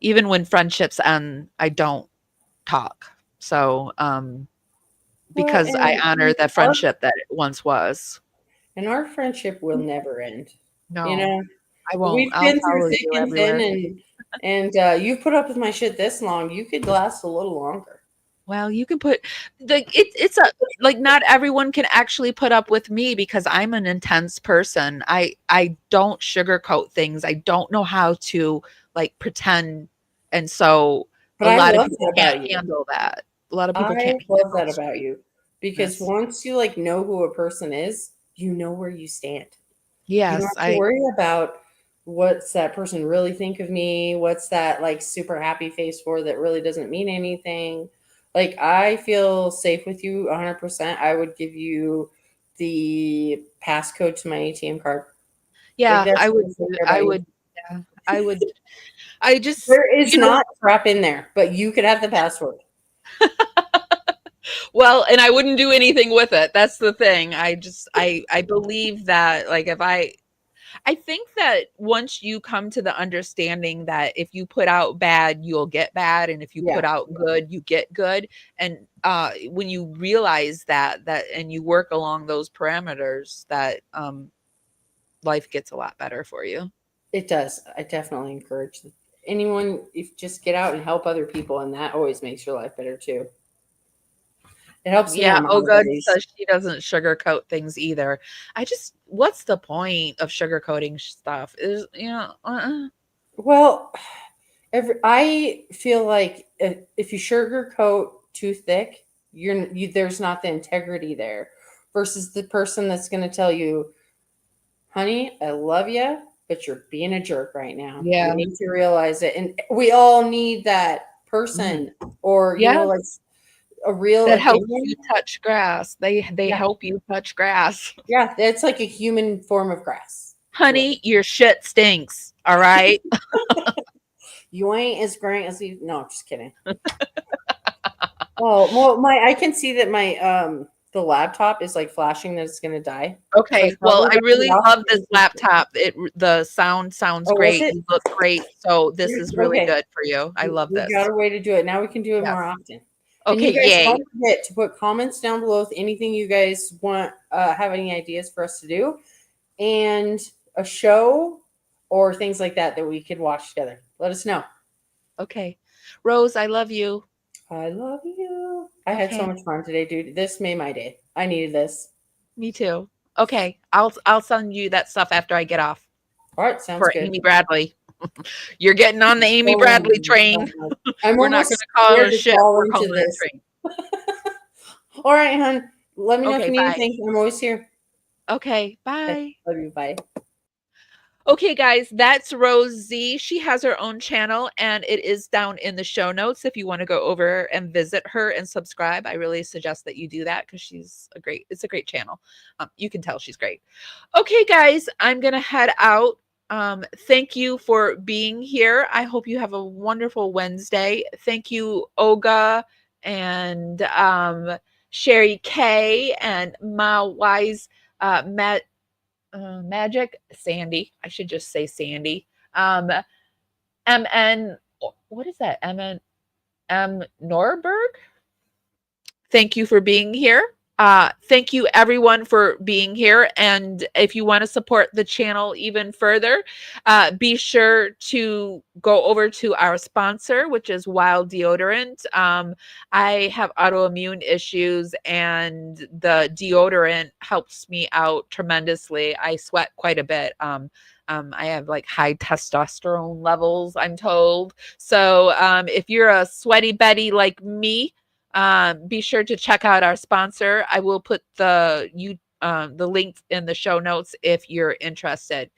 [SPEAKER 1] Even when friendships end, I don't talk. So, because I honor the friendship that it once was.
[SPEAKER 2] And our friendship will never end.
[SPEAKER 1] No,
[SPEAKER 2] You know,
[SPEAKER 1] I won't.
[SPEAKER 2] we've
[SPEAKER 1] I'll
[SPEAKER 2] been
[SPEAKER 1] follow
[SPEAKER 2] through thick
[SPEAKER 1] you
[SPEAKER 2] and
[SPEAKER 1] everywhere.
[SPEAKER 2] thin, and you've put up with my shit this long. You could last a little longer.
[SPEAKER 1] Well, you can put it's a like not everyone can actually put up with me because I'm an intense person. I don't sugarcoat things. I don't know how to like pretend, and so
[SPEAKER 2] But
[SPEAKER 1] a lot
[SPEAKER 2] I
[SPEAKER 1] of
[SPEAKER 2] love
[SPEAKER 1] people
[SPEAKER 2] that about
[SPEAKER 1] can't
[SPEAKER 2] you.
[SPEAKER 1] handle that. A lot of people
[SPEAKER 2] I
[SPEAKER 1] can't
[SPEAKER 2] love
[SPEAKER 1] handle
[SPEAKER 2] that about you because
[SPEAKER 1] this.
[SPEAKER 2] once you like know who a person is, you know where you stand. You don't
[SPEAKER 1] Yes,
[SPEAKER 2] have to worry about what's that person really think of me, what's that like super happy face for that really doesn't mean anything. Like I feel safe with you 100%. I would give you the passcode to my ATM card.
[SPEAKER 1] yeah,
[SPEAKER 2] Like, that's
[SPEAKER 1] I would.
[SPEAKER 2] what I care
[SPEAKER 1] I
[SPEAKER 2] about you.
[SPEAKER 1] would. Yeah, I would. I just
[SPEAKER 2] There is
[SPEAKER 1] you know,
[SPEAKER 2] not crap in there, but you could have the password.
[SPEAKER 1] well, and I wouldn't do anything with it. That's the thing. I believe that like if I think that once you come to the understanding that if you put out bad, you'll get bad, and if you put
[SPEAKER 2] Yeah.
[SPEAKER 1] out good, you get good, and when you realize that and you work along those parameters, that life gets a lot better for you.
[SPEAKER 2] It does. I definitely encourage anyone, if just get out and help other people, and that always makes your life better too. It helps me
[SPEAKER 1] Yeah,
[SPEAKER 2] on my
[SPEAKER 1] Olga
[SPEAKER 2] days.
[SPEAKER 1] says she doesn't sugarcoat things either. What's the point of sugarcoating stuff? Is
[SPEAKER 2] Well, I feel like if you sugarcoat too thick, there's not the integrity there. Versus the person that's going to tell you, "Honey, I love you, but you're being a jerk right now.
[SPEAKER 1] Yeah.
[SPEAKER 2] You need to realize it." And we all need that person, or
[SPEAKER 1] Yeah.
[SPEAKER 2] like a real
[SPEAKER 1] That helps
[SPEAKER 2] opinion.
[SPEAKER 1] you touch grass. They
[SPEAKER 2] Yeah.
[SPEAKER 1] help you touch grass.
[SPEAKER 2] Yeah, that's like a human form of grass.
[SPEAKER 1] Honey, your shit stinks. All right.
[SPEAKER 2] You ain't as great as you. No, just kidding. Oh, well, I can see that my the laptop is like flashing that it's gonna die.
[SPEAKER 1] Okay.
[SPEAKER 2] So
[SPEAKER 1] Well,
[SPEAKER 2] probably
[SPEAKER 1] I really
[SPEAKER 2] off
[SPEAKER 1] love this
[SPEAKER 2] and-
[SPEAKER 1] laptop. The sound sounds
[SPEAKER 2] Oh, was
[SPEAKER 1] great.
[SPEAKER 2] it?
[SPEAKER 1] You look great. So this is really
[SPEAKER 2] Okay.
[SPEAKER 1] good for you. I love
[SPEAKER 2] We
[SPEAKER 1] this.
[SPEAKER 2] got a way to do it. Now we can do it
[SPEAKER 1] Yes.
[SPEAKER 2] more often. And
[SPEAKER 1] Okay,
[SPEAKER 2] you guys
[SPEAKER 1] yay.
[SPEAKER 2] don't forget to put comments down below with anything you guys want, have any ideas for us to do, and a show or things like that we could watch together. Let us know.
[SPEAKER 1] Okay. Rose, I love you.
[SPEAKER 2] I love you. I had so
[SPEAKER 1] Okay.
[SPEAKER 2] much fun today, dude. This made my day. I needed this.
[SPEAKER 1] Me too. Okay. I'll send you that stuff after I get off
[SPEAKER 2] All right, sounds
[SPEAKER 1] for
[SPEAKER 2] good.
[SPEAKER 1] Amy Bradley. You're getting on the Amy
[SPEAKER 2] Oh,
[SPEAKER 1] Bradley
[SPEAKER 2] my
[SPEAKER 1] train.
[SPEAKER 2] God. I'm
[SPEAKER 1] We're not
[SPEAKER 2] almost
[SPEAKER 1] going to call
[SPEAKER 2] scared
[SPEAKER 1] it
[SPEAKER 2] to
[SPEAKER 1] a ship.
[SPEAKER 2] fall
[SPEAKER 1] We're
[SPEAKER 2] into
[SPEAKER 1] calling it a
[SPEAKER 2] this.
[SPEAKER 1] train.
[SPEAKER 2] All right, hon. Let me know if
[SPEAKER 1] Okay,
[SPEAKER 2] you need
[SPEAKER 1] bye.
[SPEAKER 2] anything. I'm always here.
[SPEAKER 1] Okay, bye.
[SPEAKER 2] Love you. Bye.
[SPEAKER 1] Okay, guys, that's Rose Z. She has her own channel, and it is down in the show notes if you want to go over and visit her and subscribe. I really suggest that you do that because it's a great channel. You can tell she's great. Okay, guys, I'm gonna head out. Thank you for being here. I hope you have a wonderful Wednesday. Thank you, Olga and Sherry K and Ma Wise, Matt. Magic Sandy. I should just say Sandy. MN. What is that? M Norberg. Thank you for being here. Thank you everyone for being here. And if you want to support the channel even further, be sure to go over to our sponsor, which is Wild Deodorant. I have autoimmune issues, and the deodorant helps me out tremendously. I sweat quite a bit. I have like high testosterone levels, I'm told. So if you're a sweaty Betty like me, be sure to check out our sponsor. I will put the link in the show notes if you're interested.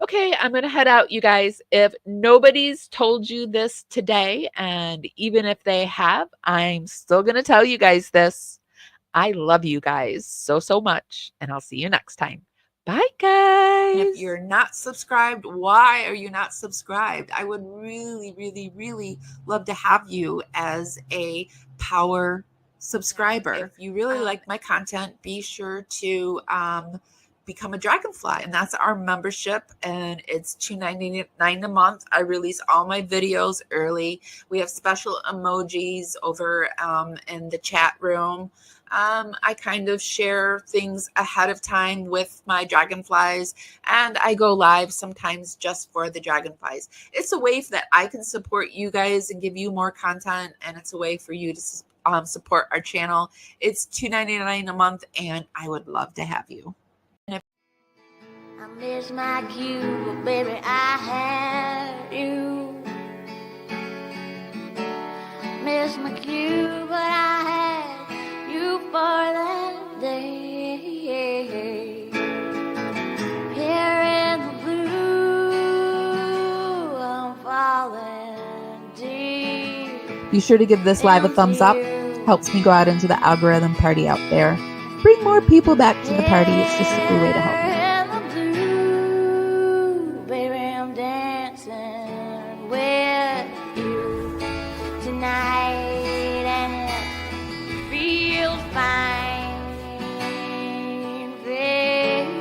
[SPEAKER 1] Okay, I'm going to head out, you guys. If nobody's told you this today, and even if they have, I'm still going to tell you guys this. I love you guys so, so much, and I'll see you next time. Bye, guys.
[SPEAKER 4] If you're not subscribed, why are you not subscribed? I would really, really, really love to have you as a power subscriber. If you really like my content, be sure to become a Dragonfly, and that's our membership, and it's $2.99 a month. I release all my videos early. We have special emojis over in the chat room. I kind of share things ahead of time with my Dragonflies, and I go live sometimes just for the Dragonflies. It's a way that I can support you guys and give you more content, and it's a way for you to support our channel. It's $2.99 a month, and I would love to have you.
[SPEAKER 5] I miss my cue, but baby, I had you. Miss my cue, but I had you for that day. Here in the blue, I'm falling deep.
[SPEAKER 1] Be sure to give this live a thumbs up. Helps me go out into the algorithm party out there. Bring more people back to the party. It's just a good way to help me.
[SPEAKER 5] Baby, I'm dancing with you tonight, and it feels fine, baby.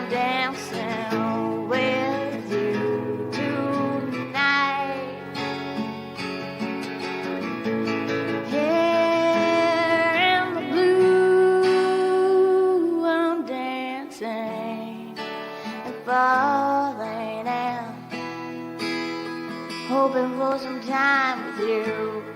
[SPEAKER 5] I'm dancing with you tonight. Here in the blue, I'm dancing and falling out, hoping for some time with you.